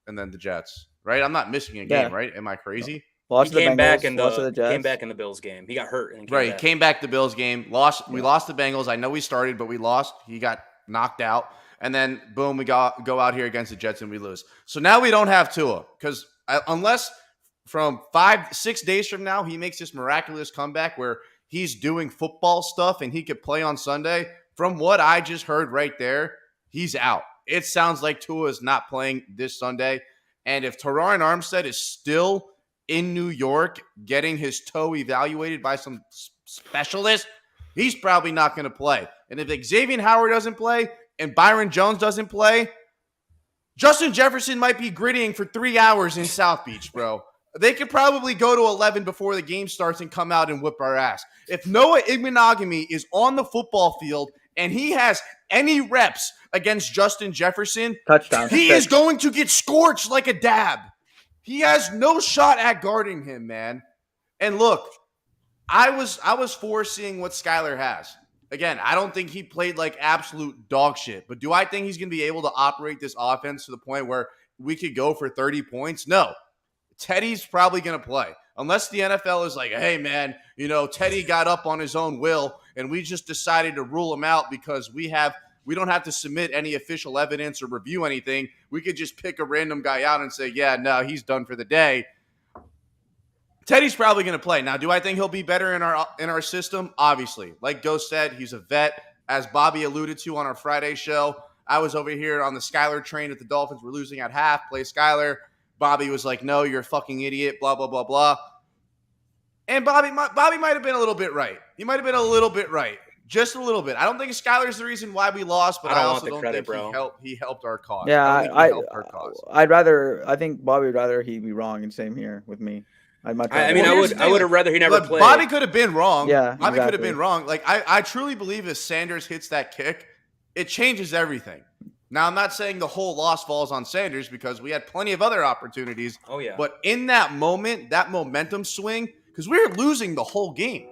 And then the Jets, right? I'm not missing a game, right? Am I crazy? Lost He to the came Bengals, back in lost to the Jets. came back in the Bills game. He got hurt and He came back the Bills game. Lost. We lost the Bengals. I know we started, but we lost. He got knocked out. And then, boom, we go out here against the Jets and we lose. So now we don't have Tua because unless from 5-6 days from now he makes this miraculous comeback where he's doing football stuff and he could play on Sunday, from what I just heard right there, he's out. It sounds like Tua is not playing this Sunday. And if Terron Armstead is still in New York getting his toe evaluated by some specialist, he's probably not going to play. And if Xavier Howard doesn't play and Byron Jones doesn't play, Justin Jefferson might be grittying for 3 hours in South Beach, bro. They could probably go to 11 before the game starts and come out and whip our ass. If Noah Igbenogany is on the football field and he has any reps against Justin Jefferson, Touchdown. he is going to get scorched like a dab. He has no shot at guarding him, man. And look, I was foreseeing what Skyler has. Again, I don't think he played like absolute dog shit, but do I think he's going to be able to operate this offense to the point where we could go for 30 points? No. Teddy's probably going to play. Unless the NFL is like, hey, man, Teddy got up on his own will, and we just decided to rule him out because we don't have to submit any official evidence or review anything. We could just pick a random guy out and say, yeah, no, he's done for the day. Teddy's probably going to play. Now, do I think he'll be better in our system? Obviously. Like Ghost said, he's a vet. As Bobby alluded to on our Friday show, I was over here on the Skyler train at the Dolphins. We're losing at half. Play Skyler. Bobby was like, no, you're a fucking idiot, blah, blah, blah, blah. And Bobby might have been a little bit right. He might have been a little bit right. Just a little bit. I don't think Skyler's the reason why we lost, but I also don't think he helped our cause. Yeah, I helped our cause. I think Bobby would rather he be wrong, and same here with me. I would have rather he never played. Bobby could have been wrong. Yeah, Bobby could have been wrong. Like I truly believe if Sanders hits that kick, it changes everything. Now, I'm not saying the whole loss falls on Sanders because we had plenty of other opportunities. Oh, yeah. But in that moment, that momentum swing, because we were losing the whole game.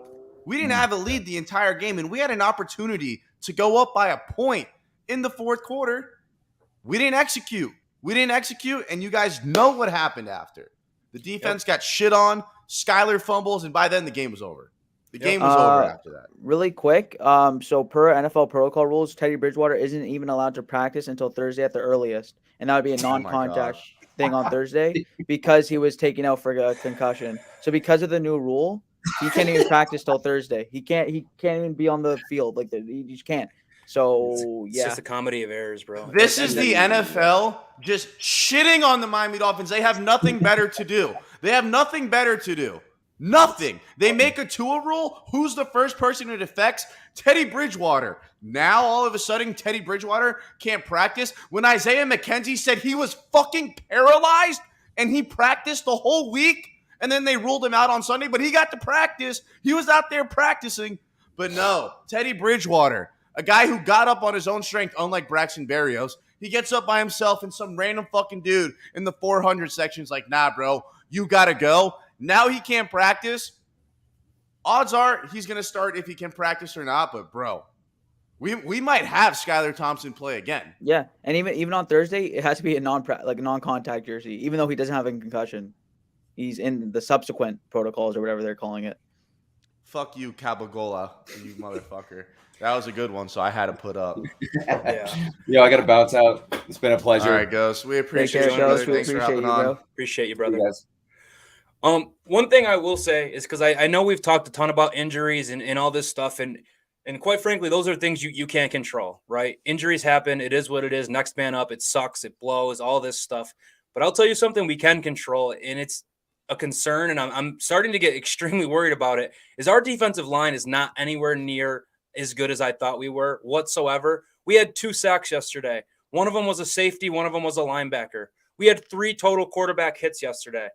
We didn't have a lead the entire game, and we had an opportunity to go up by a point in the 4th quarter. We didn't execute. And you guys know what happened after. The defense got shit on, Skyler fumbles, and by then the game was over. The game was over after that. Really quick, so per NFL protocol rules, Teddy Bridgewater isn't even allowed to practice until Thursday at the earliest, and that would be a non-contact thing on Thursday because he was taken out for a concussion. So because of the new rule, he can't even practice till Thursday. He can't even be on the field. He just can't. So it's just a comedy of errors, bro. This is the NFL just shitting on the Miami Dolphins. They have nothing better to do. Nothing. They make a Tua rule. Who's the first person it affects? Teddy Bridgewater. Now, all of a sudden, Teddy Bridgewater can't practice. When Isaiah McKenzie said he was fucking paralyzed and he practiced the whole week, and then they ruled him out on Sunday, but he got to practice. He was out there practicing. But no, Teddy Bridgewater, a guy who got up on his own strength, unlike Braxton Berrios, he gets up by himself and some random fucking dude in the 400 section's like, nah, bro, you got to go. Now he can't practice. Odds are he's going to start if he can practice or not. But, bro, we might have Skylar Thompson play again. Yeah, and even on Thursday, it has to be a non-contact jersey, even though he doesn't have a concussion. He's in the subsequent protocols or whatever they're calling it. Fuck you, Cabagola, you motherfucker. That was a good one, so I had to put up. Yo, I got to bounce out. It's been a pleasure. All right, Ghost. We appreciate you, brother. Thanks for hopping on. Appreciate you, brother. You guys. One thing I will say is because I know we've talked a ton about injuries and all this stuff, and quite frankly, those are things you can't control, right? Injuries happen. It is what it is. Next man up. It sucks. It blows. All this stuff. But I'll tell you something we can control, and it's a concern, and I'm starting to get extremely worried about it, is our defensive line is not anywhere near as good as I thought we were whatsoever. We had 2 sacks yesterday. One of them was a safety. One of them was a linebacker. We had 3 total quarterback hits yesterday.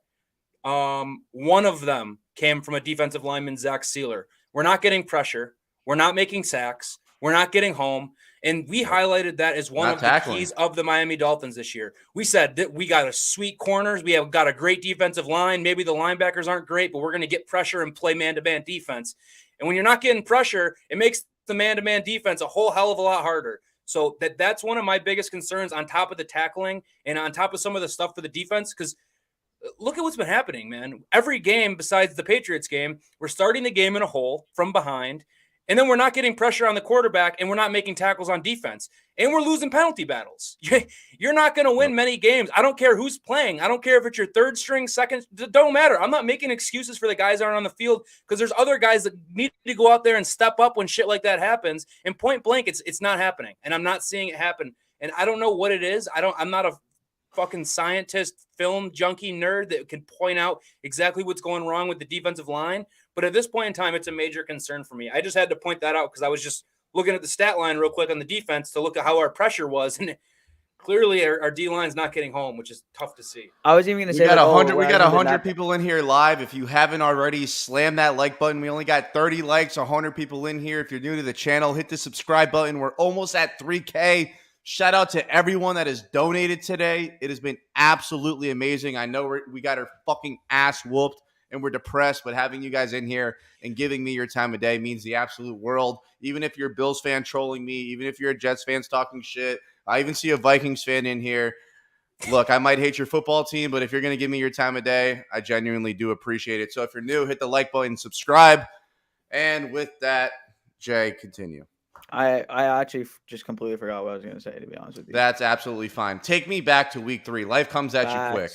One of them came from a defensive lineman, Zach Sealer. We're not getting pressure. We're not making sacks. We're not getting home. And we highlighted that as one of the keys of the Miami Dolphins this year. We said that we got a sweet corners. We have got a great defensive line. Maybe the linebackers aren't great, but we're going to get pressure and play man-to-man defense. And when you're not getting pressure, it makes the man-to-man defense a whole hell of a lot harder. So that's one of my biggest concerns on top of the tackling and on top of some of the stuff for the defense, because look at what's been happening, man. Every game besides the Patriots game, we're starting the game in a hole from behind, and then we're not getting pressure on the quarterback, and we're not making tackles on defense, and we're losing penalty battles. You're not going to win many games. I don't care who's playing. I don't care if it's your third string, second. It don't matter. I'm not making excuses for the guys that aren't on the field, because there's other guys that need to go out there and step up when shit like that happens. And point blank, it's not happening, and I'm not seeing it happen. And I don't know what it is. I'm not a fucking scientist, film junkie nerd that can point out exactly what's going wrong with the defensive line. But at this point in time, it's a major concern for me. I just had to point that out because I was just looking at the stat line real quick on the defense to look at how our pressure was. And clearly our D-line's not getting home, which is tough to see. I was even going to say we got 100 people in here live. If you haven't already, slam that like button. We only got 30 likes, 100 people in here. If you're new to the channel, hit the subscribe button. We're almost at 3K. Shout out to everyone that has donated today. It has been absolutely amazing. I know we got our fucking ass whooped and we're depressed, but having you guys in here and giving me your time of day means the absolute world. Even if you're a Bills fan trolling me, even if you're a Jets fan talking shit, I even see a Vikings fan in here. Look, I might hate your football team, but if you're going to give me your time of day, I genuinely do appreciate it. So if you're new, hit the like button, subscribe. And with that, Jay, continue. I actually just completely forgot what I was going to say, to be honest with you. That's absolutely fine. Take me back to week 3. Life comes at you quick.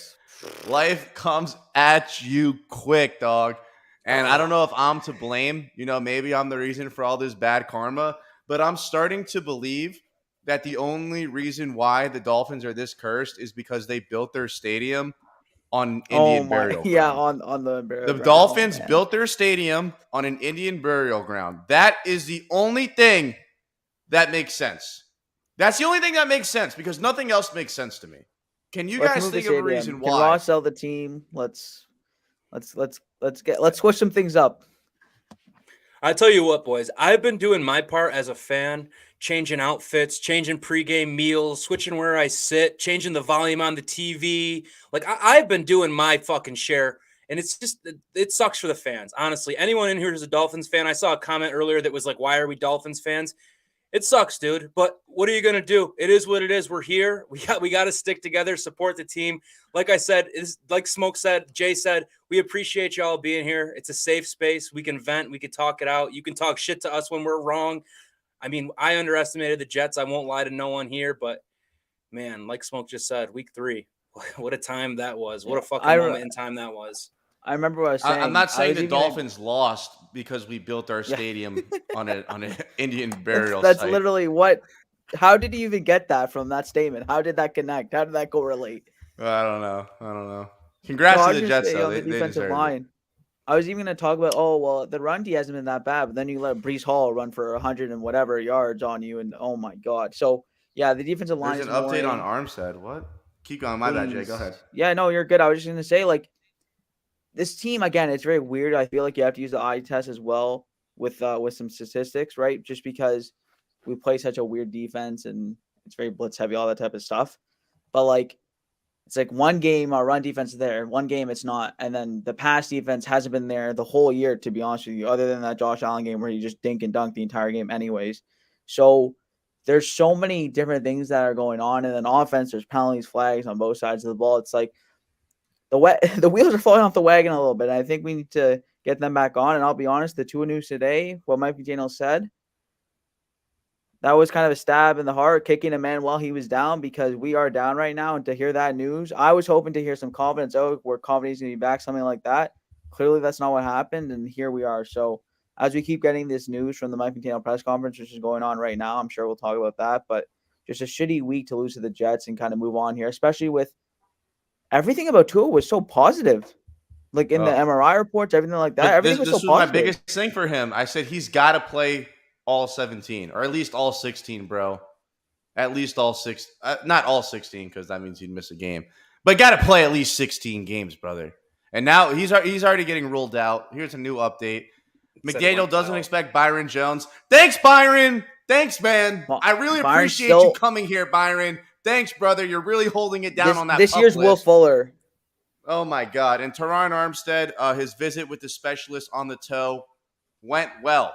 Life comes at you quick, dog. And I don't know if I'm to blame. Maybe I'm the reason for all this bad karma. But I'm starting to believe that the only reason why the Dolphins are this cursed is because they built their stadium on Indian burial ground. Yeah, on the burial ground. The Dolphins built their stadium on an Indian burial ground. That is the only thing that makes sense. That's the only thing that makes sense, because nothing else makes sense to me. Can you guys think of a reason why? Can Ross sell the team? Let's switch some things up. I tell you what, boys, I've been doing my part as a fan, changing outfits, changing pregame meals, switching where I sit, changing the volume on the TV. Like I've been doing my fucking share. And it's just, it sucks for the fans. Honestly, anyone in here who's a Dolphins fan, I saw a comment earlier that was like, why are we Dolphins fans? It sucks, dude. But what are you going to do? It is what it is. We're here. We got to stick together, support the team. Like I said, like Smoke said, Jay said, we appreciate y'all being here. It's a safe space. We can vent. We can talk it out. You can talk shit to us when we're wrong. I mean, I underestimated the Jets. I won't lie to no one here. But, man, like Smoke just said, week 3. What a time that was. What a fucking moment in time that was. I remember what I was saying. I'm not saying the Dolphins lost because we built our stadium on an Indian burial site. That's site. Literally what. How did you even get that from that statement? How did that connect? How did that correlate? I don't know. Congrats to the Jets, though. The defensive line. I was even going to talk about, the run D hasn't been that bad, but then you let Breece Hall run for 100 and whatever yards on you, and oh my God. So, yeah, the defensive line is an update on Armstead. What? Keep going. My bad, Jay. Go ahead. Yeah, no, you're good. I was just going to say, this team, again, it's very weird. I feel like you have to use the eye test as well with some statistics, right? Just because we play such a weird defense and it's very blitz heavy, all that type of stuff. But it's like one game our run defense is there, one game it's not, and then the pass defense hasn't been there the whole year, to be honest with you, other than that Josh Allen game where he just dink and dunk the entire game anyways. So there's so many different things that are going on, and then offense, there's penalties, flags on both sides of the ball. It's like the wheels are falling off the wagon a little bit. I think we need to get them back on. And I'll be honest, the Tua news today, what Mike McDaniel said, that was kind of a stab in the heart, kicking a man while he was down, because we are down right now. And to hear that news, I was hoping to hear some confidence. Oh, we're confident he's going to be back, something like that. Clearly, that's not what happened. And here we are. So as we keep getting this news from the Mike McDaniel press conference, which is going on right now, I'm sure we'll talk about that. But just a shitty week to lose to the Jets and kind of move on here, especially with everything about Tua was so positive. In the MRI reports, everything like that. Everything was so positive. This was my biggest thing for him. I said he's got to play all 17, or at least all 16, bro. At least all six, not all 16, because that means he'd miss a game. But got to play at least 16 games, brother. And now he's already getting ruled out. Here's a new update. McDaniel doesn't expect Byron Jones. Thanks, Byron. Thanks, man. I really appreciate you coming here, Byron. Thanks, brother. You're really holding it down on that. This year's list. Will Fuller. Oh my God. And Terron Armstead, his visit with the specialist on the toe went well.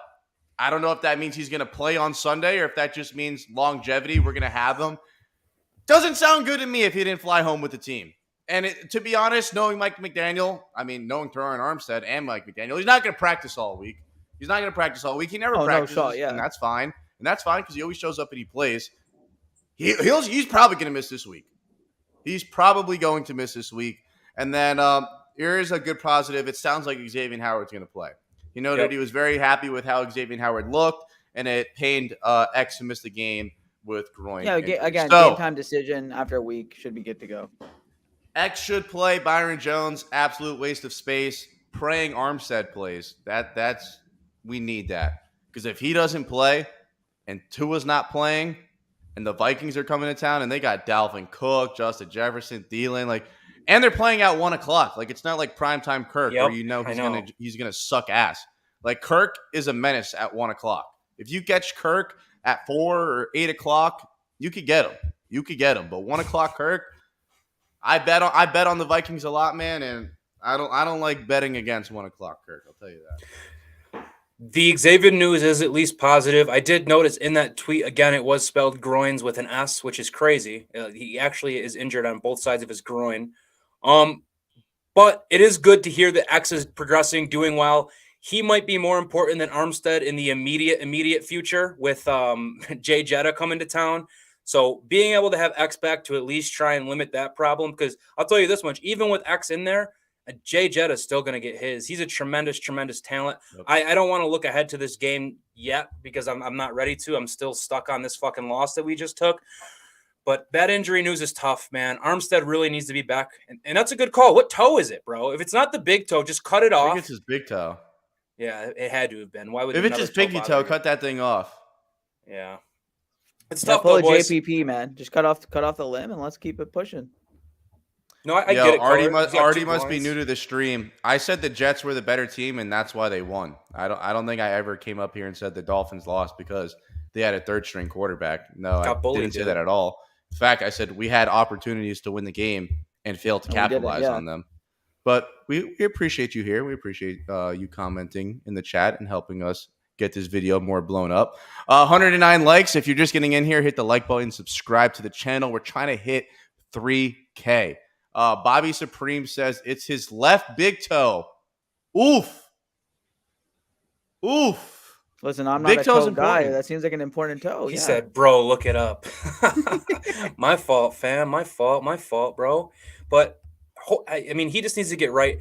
I don't know if that means he's going to play on Sunday or if that just means longevity. We're going to have him. Doesn't sound good to me if he didn't fly home with the team. And to be honest, knowing Mike McDaniel, knowing Terron Armstead and Mike McDaniel, he's not going to practice all week. He never practices, and that's fine. And that's fine because he always shows up and he plays. He's probably going to miss this week. He's probably going to miss this week. And then here is a good positive. It sounds like Xavier Howard's going to play. He noted he was very happy with how Xavier Howard looked, and it pained X to miss the game with groin. Yeah, again, game time decision after a week should be good to go. X should play. Byron Jones, absolute waste of space. Praying Armstead plays. We need that. Because if he doesn't play and Tua's not playing and the Vikings are coming to town and they got Dalvin Cook, Justin Jefferson, Thielen, and they're playing at 1 o'clock. It's not like primetime Kirk where he's gonna suck ass. Kirk is a menace at 1 o'clock. If you catch Kirk at 4 or 8 o'clock, you could get him. But 1 o'clock Kirk, I bet on the Vikings a lot, man, and I don't like betting against 1 o'clock Kirk. I'll tell you that. The Xavier news is at least positive. I did notice in that tweet, again, it was spelled groins with an S, which is crazy. He actually is injured on both sides of his groin. But it is good to hear that X is progressing, doing well. He might be more important than Armstead in the immediate future with Jay Jetta coming to town. So being able to have X back to at least try and limit that problem, because I'll tell you this much, even with X in there, Jay Jetta is still going to get his. He's a tremendous talent. Yep. I don't want to look ahead to this game yet because I'm not ready to. I'm still stuck on this fucking loss that we just took. But that injury news is tough, man. Armstead really needs to be back. And that's a good call. What toe is it, bro? If it's not the big toe, just cut it off. I think it's his big toe. Yeah, it had to have been. Why would if it's his pinky toe, cut that thing off. Yeah. It's tough, pull though, a boys. JPP, man. Just cut off the limb and let's keep it pushing. No, I get it. Artie must be new to the stream. I said the Jets were the better team, and that's why they won. I don't think I ever came up here and said the Dolphins lost because they had a third-string quarterback. No, I didn't say that at all. In fact, I said we had opportunities to win the game and failed to capitalize on them. But we appreciate you here. We appreciate you commenting in the chat and helping us get this video more blown up. 109 likes. If you're just getting in here, hit the like button, subscribe to the channel. We're trying to hit 3K. Bobby Supreme says it's his left big toe. Oof. Listen, I'm not a toe guy. That seems like an important toe. He said, bro, look it up. My fault, fam. My fault, bro. But, I mean, he just needs to get right.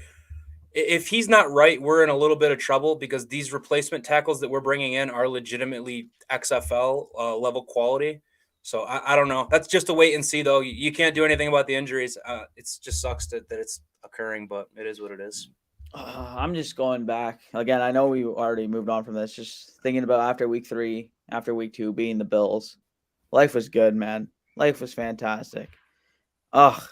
If he's not right, we're in a little bit of trouble because these replacement tackles that we're bringing in are legitimately XFL level quality. So I don't know. That's just a wait and see, though. You can't do anything about the injuries. It just sucks that it's occurring, but it is what it is. I'm just going back. Again, I know we already moved on from this. Just thinking about after week 3, after week 2, being the Bills. Life was good, man. Life was fantastic. Ugh.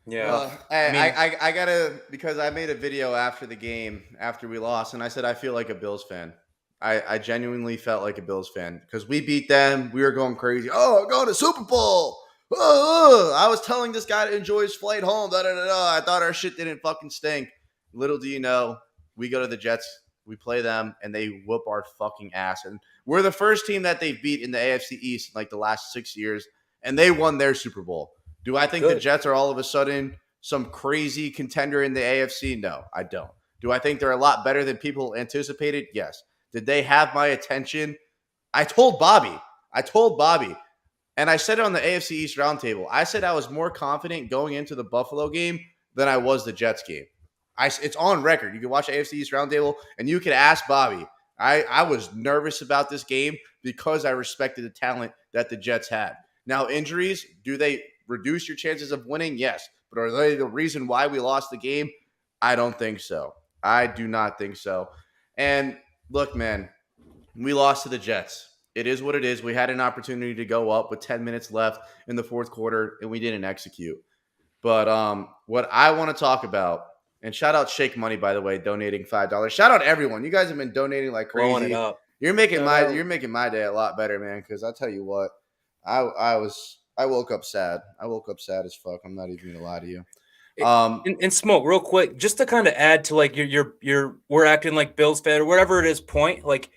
Yeah. I gotta, because I made a video after the game, after we lost, and I said I feel like a Bills fan. I genuinely felt like a Bills fan because we beat them. We were going crazy. Oh, we're going to Super Bowl. I was telling this guy to enjoy his flight home. I thought our shit didn't fucking stink. Little do you know, we go to the Jets, we play them, and they whoop our fucking ass. And we're the first team that they've beat in the AFC East in like the last 6 years, and they won their Super Bowl. Do I think the Jets are all of a sudden some crazy contender in the AFC? No, I don't. Do I think they're a lot better than people anticipated? Yes. Did they have my attention? I told Bobby, and I said it on the AFC East roundtable. I said I was more confident going into the Buffalo game than I was the Jets game. It's on record. You can watch the AFC East roundtable, and you can ask Bobby. I was nervous about this game because I respected the talent that the Jets had. Now, injuries, do they reduce your chances of winning? Yes. But are they the reason why we lost the game? I don't think so. I do not think so. And look, man, We lost to the Jets. It is what it is. We had an opportunity to go up with 10 minutes left in the fourth quarter, and we didn't execute. But what I want to talk about, and shout out Shake Money, by the way, donating $5. Shout out everyone. You guys have been donating like Blowing it crazy. up. You're making my day a lot better, man. Because I tell you what, I woke up sad. I woke up sad as fuck. I'm not even gonna lie to you. And Smoke, real quick, just to kind of add to like your we're acting like Bills fan or whatever it is point, like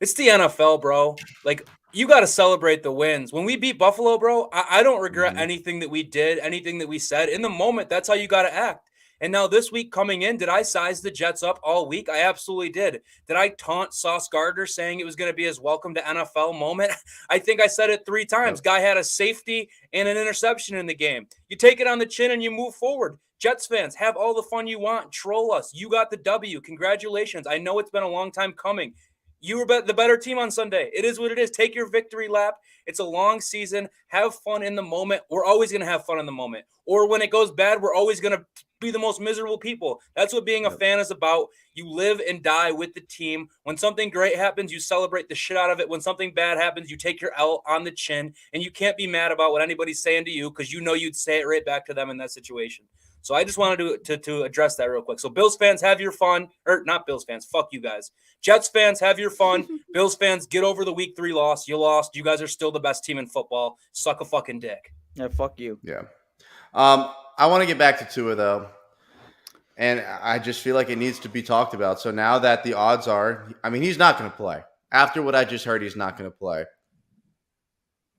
it's the NFL, bro. Like you got to celebrate the wins. When we beat Buffalo, bro, I don't regret anything that we did, anything that we said. In the moment, that's how you got to act. And now this week coming in, did I size the Jets up all week? I absolutely did. Did I taunt Sauce Gardner saying it was going to be his welcome to NFL moment? I think I said it 3 times. Guy had a safety and an interception in the game. You take it on the chin and you move forward. Jets fans, have all the fun you want. Troll us. You got the W. Congratulations. I know it's been a long time coming. You were the better team on Sunday. It is what it is. Take your victory lap. It's a long season. Have fun in the moment. We're always going to have fun in the moment. Or when it goes bad, we're always going to be the most miserable people. That's what being a fan is about. You live and die with the team. When something great happens, you celebrate the shit out of it. When something bad happens, you take your L on the chin, and you can't be mad about what anybody's saying to you because you know you'd say it right back to them in that situation. So I just wanted to address that real quick. So Bills fans, have your fun. Or not Bills fans. Fuck you guys. Jets fans, have your fun. Bills fans, get over the week 3 loss. You lost. You guys are still the best team in football. Suck a fucking dick. Yeah, fuck you. Yeah. I want to get back to Tua, though. And I just feel like it needs to be talked about. So now that the odds are, I mean, he's not going to play. After what I just heard, he's not going to play.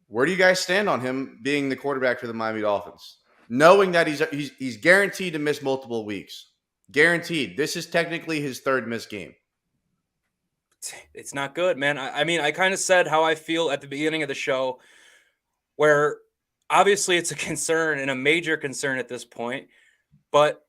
Where do you guys stand on him being the quarterback for the Miami Dolphins? Knowing that he's guaranteed to miss multiple weeks. Guaranteed. This is technically his 3rd missed game. It's not good, man. I mean, I kind of said how I feel at the beginning of the show, where obviously it's a concern and a major concern at this point, but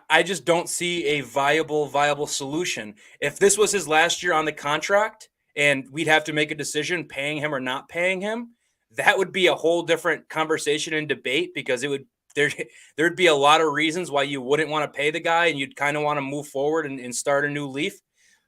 I just don't see a viable solution. If this was his last year on the contract and we'd have to make a decision paying him or not paying him, that would be a whole different conversation and debate because there'd be a lot of reasons why you wouldn't want to pay the guy and you'd kind of want to move forward and start a new leaf.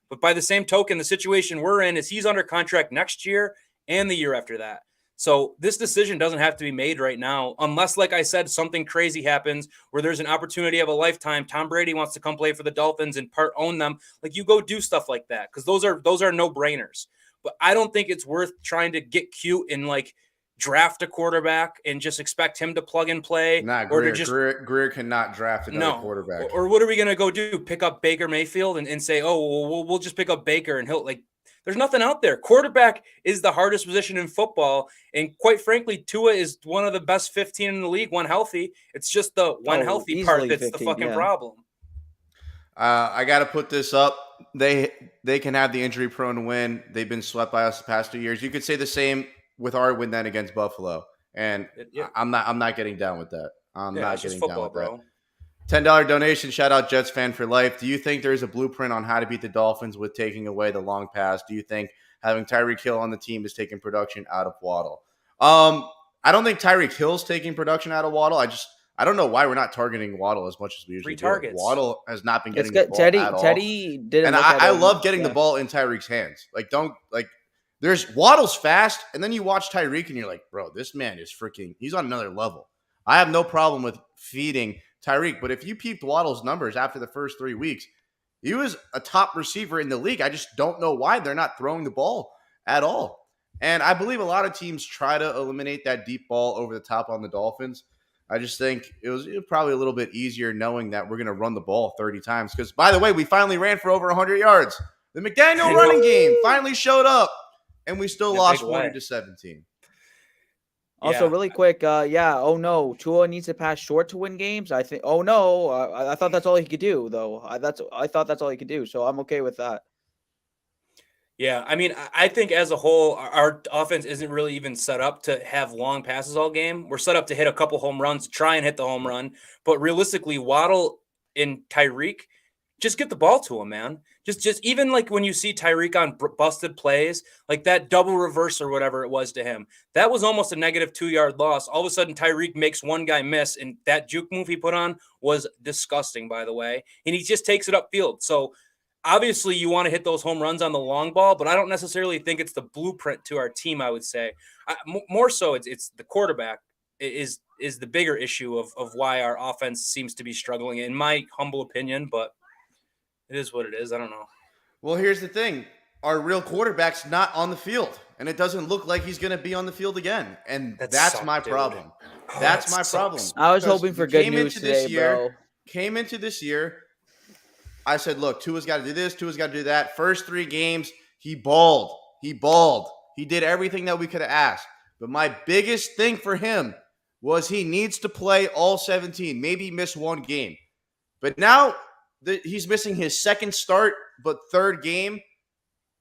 But by the same token, the situation we're in is he's under contract next year and the year after that. So this decision doesn't have to be made right now, unless, like I said, something crazy happens where there's an opportunity of a lifetime. Tom Brady wants to come play for the Dolphins and part own them. Like, you go do stuff like that because those are no brainers. But I don't think it's worth trying to get cute and like draft a quarterback and just expect him to plug and play. Greer cannot draft another quarterback. Or what are we going to go do? Pick up Baker Mayfield and say, oh, well, we'll just pick up Baker and he'll like. There's nothing out there. Quarterback is the hardest position in football. And quite frankly, Tua is one of the best 15 in the league, one healthy. It's just the one healthy part that's 15, the fucking problem. I got to put this up. They can have the injury-prone win. They've been swept by us the past 2 years. You could say the same with our win then against Buffalo. And I'm not getting down with that. I'm not getting down with that. $10 donation. Shout out Jets fan for life. Do you think there is a blueprint on how to beat the Dolphins with taking away the long pass? Do you think having Tyreek Hill on the team is taking production out of Waddle? I don't think Tyreek Hill's taking production out of Waddle. I don't know why we're not targeting Waddle as much as we usually do. Waddle has not been getting the ball at all. Teddy didn't. And I love getting the ball in Tyreek's hands. There's Waddle's fast, and then you watch Tyreek and you're like, bro, this man is he's on another level. I have no problem with feeding Tyreek, but if you peeped Waddle's numbers after the first 3 weeks, he was a top receiver in the league. I just don't know why they're not throwing the ball at all. And I believe a lot of teams try to eliminate that deep ball over the top on the Dolphins. I just think it was probably a little bit easier knowing that we're going to run the ball 30 times. Because, by the way, we finally ran for over 100 yards. The McDaniel running game finally showed up, and we still lost 40-17. Also, really quick, oh no, Tua needs to pass short to win games. I think. Oh no, I thought that's all he could do, though. I thought that's all he could do, so I'm okay with that. Yeah, I mean, I think as a whole, our offense isn't really even set up to have long passes all game. We're set up to hit a couple home runs, try and hit the home run, but realistically, Waddle and Tyreek, just get the ball to him, man. Just even like when you see Tyreek on busted plays, like that double reverse or whatever it was to him, that was almost a negative 2-yard loss. All of a sudden, Tyreek makes one guy miss, and that juke move he put on was disgusting, by the way. And he just takes it upfield. So obviously you want to hit those home runs on the long ball, but I don't necessarily think it's the blueprint to our team. I would say more so it's the quarterback is the bigger issue of why our offense seems to be struggling, in my humble opinion. But it is what it is. I don't know. Well, here's the thing. Our real quarterback's not on the field, and it doesn't look like he's going to be on the field again. And that's my problem. That's my problem. I was hoping for good news today, bro. Came into this year, I said, look, Tua's got to do this, Tua's got to do that. First 3 games, he balled. He did everything that we could have asked. But my biggest thing for him was he needs to play all 17, maybe miss 1 game. But now he's missing his second start, but 3rd game.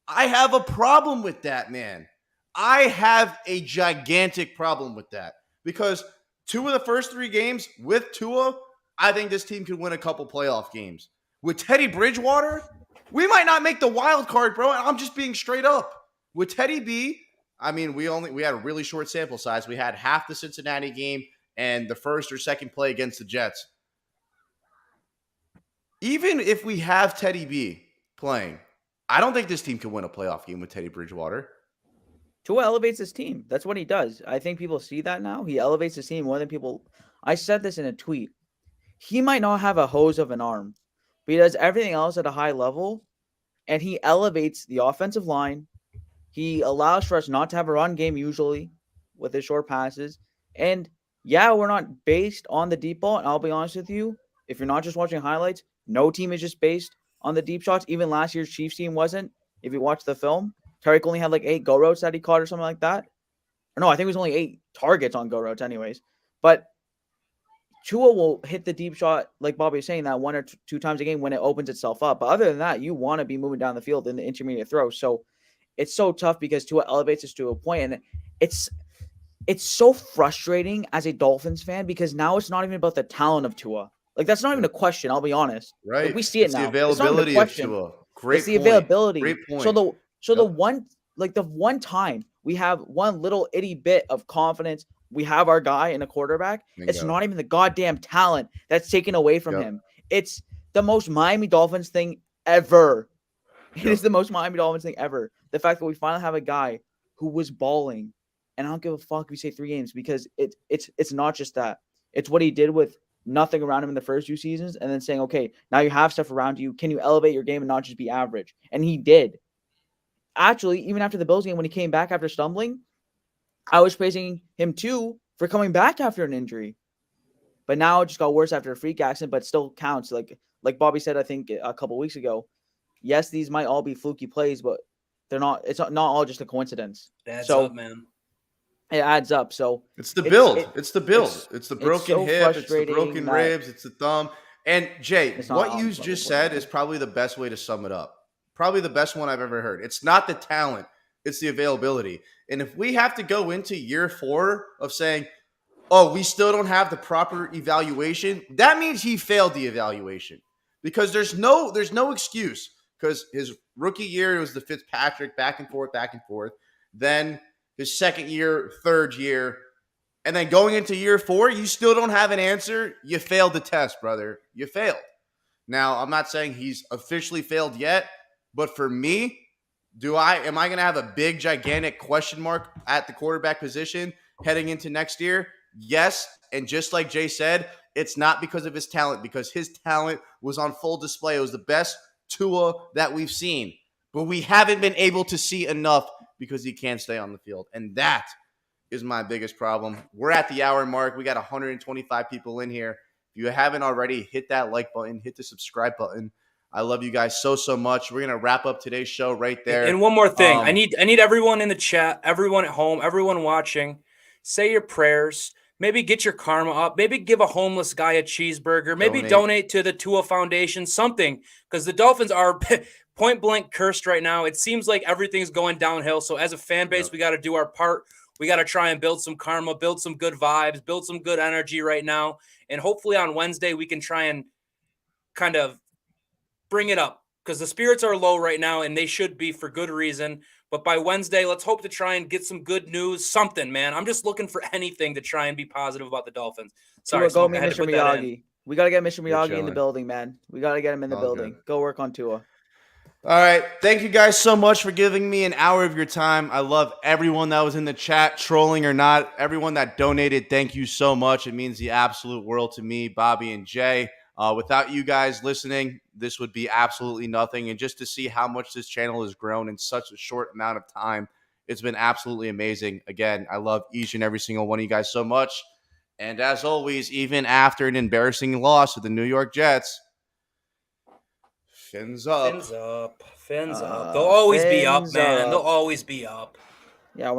I have a problem with that, man. I have a gigantic problem with that because 2 of the first 3 games with Tua, I think this team could win a couple playoff games. With Teddy Bridgewater, we might not make the wild card, bro. I'm just being straight up. With Teddy B, I mean, we had a really short sample size. We had half the Cincinnati game and the first or second play against the Jets. Even if we have Teddy B playing, I don't think this team can win a playoff game with Teddy Bridgewater. Tua elevates his team. That's what he does. I think people see that now. He elevates his team more than people. I said this in a tweet. He might not have a hose of an arm, but he does everything else at a high level, and he elevates the offensive line. He allows for us not to have a run game usually with his short passes. And yeah, we're not based on the deep ball. And I'll be honest with you, if you're not just watching highlights, no team is just based on the deep shots. Even last year's Chiefs team wasn't. If you watch the film, Tarek only had like 8 go routes that he caught or something like that. Or no, I think it was only 8 targets on go routes anyways. But Tua will hit the deep shot, like Bobby was saying, that 1 or 2 times a game when it opens itself up. But other than that, you want to be moving down the field in the intermediate throw. So it's so tough because Tua elevates us to a point, and it's so frustrating as a Dolphins fan because now it's not even about the talent of Tua. Like, that's not even a question, I'll be honest. Right. Like, we see it now. The availability of Tua. Great it's the point. availability. Great point. The one time we have one little itty bit of confidence, we have our guy in a quarterback. It's not even the goddamn talent that's taken away from him. It's the most Miami Dolphins thing ever. It is the most Miami Dolphins thing ever. The fact that we finally have a guy who was balling, and I don't give a fuck if we say 3 games because it's not just that. It's what he did with nothing around him in the first 2 seasons, and then saying, okay, now you have stuff around you. Can you elevate your game and not just be average? And he did. Actually, even after the Bills game, when he came back after stumbling, I was praising him too for coming back after an injury. But now it just got worse after a freak accident, but still counts. Like Bobby said, I think a couple weeks ago, yes, these might all be fluky plays, but they're not. It's not all just a coincidence. It adds up, man. It adds up. So it's the build. It's the build. It's the broken hip. It's the broken ribs. It's the thumb. And Jay, what you just said is probably the best way to sum it up. Probably the best one I've ever heard. It's not the talent. It's the availability. And if we have to go into year 4 of saying, oh, we still don't have the proper evaluation, that means he failed the evaluation. Because there's no excuse. Because his rookie year, it was the Fitzpatrick, back and forth. Then his second year, third year. And then going into year 4, you still don't have an answer. You failed the test, brother. You failed. Now, I'm not saying he's officially failed yet. But for me, am I going to have a big, gigantic question mark at the quarterback position heading into next year? Yes. And just like Jay said, it's not because of his talent, because his talent was on full display. It was the best Tua that we've seen. But we haven't been able to see enough because he can't stay on the field. And that is my biggest problem. We're at the hour mark. We got 125 people in here. If you haven't already, hit that like button, hit the subscribe button. I love you guys so much. We're gonna wrap up today's show right there. And one more thing, I need everyone in the chat, everyone at home, everyone watching, say your prayers. Maybe get your karma up. Maybe give a homeless guy a cheeseburger. Maybe donate to the Tua Foundation, something, because the Dolphins are point blank cursed right now. It seems like everything's going downhill. So as a fan base, we got to do our part. We got to try and build some karma, build some good vibes, build some good energy right now. And hopefully on Wednesday we can try and kind of bring it up, because the spirits are low right now and they should be for good reason. But by Wednesday, let's hope to try and get some good news, something, man. I'm just looking for anything to try and be positive about the Dolphins. Sorry, go meet Mr. Miyagi. We got to get Mr. Miyagi in the building, man. We got to get him in the building. Good. Go work on Tua. All right. Thank you guys so much for giving me an hour of your time. I love everyone that was in the chat, trolling or not. Everyone that donated, thank you so much. It means the absolute world to me, Bobby and Jay. Without you guys listening, this would be absolutely nothing. And just to see how much this channel has grown in such a short amount of time, it's been absolutely amazing. Again, I love each and every single one of you guys so much. And as always, even after an embarrassing loss to the New York Jets, fins up. Fins up. Fins up. They'll always be up, Fins are man. They'll up. always be up. Yeah, we're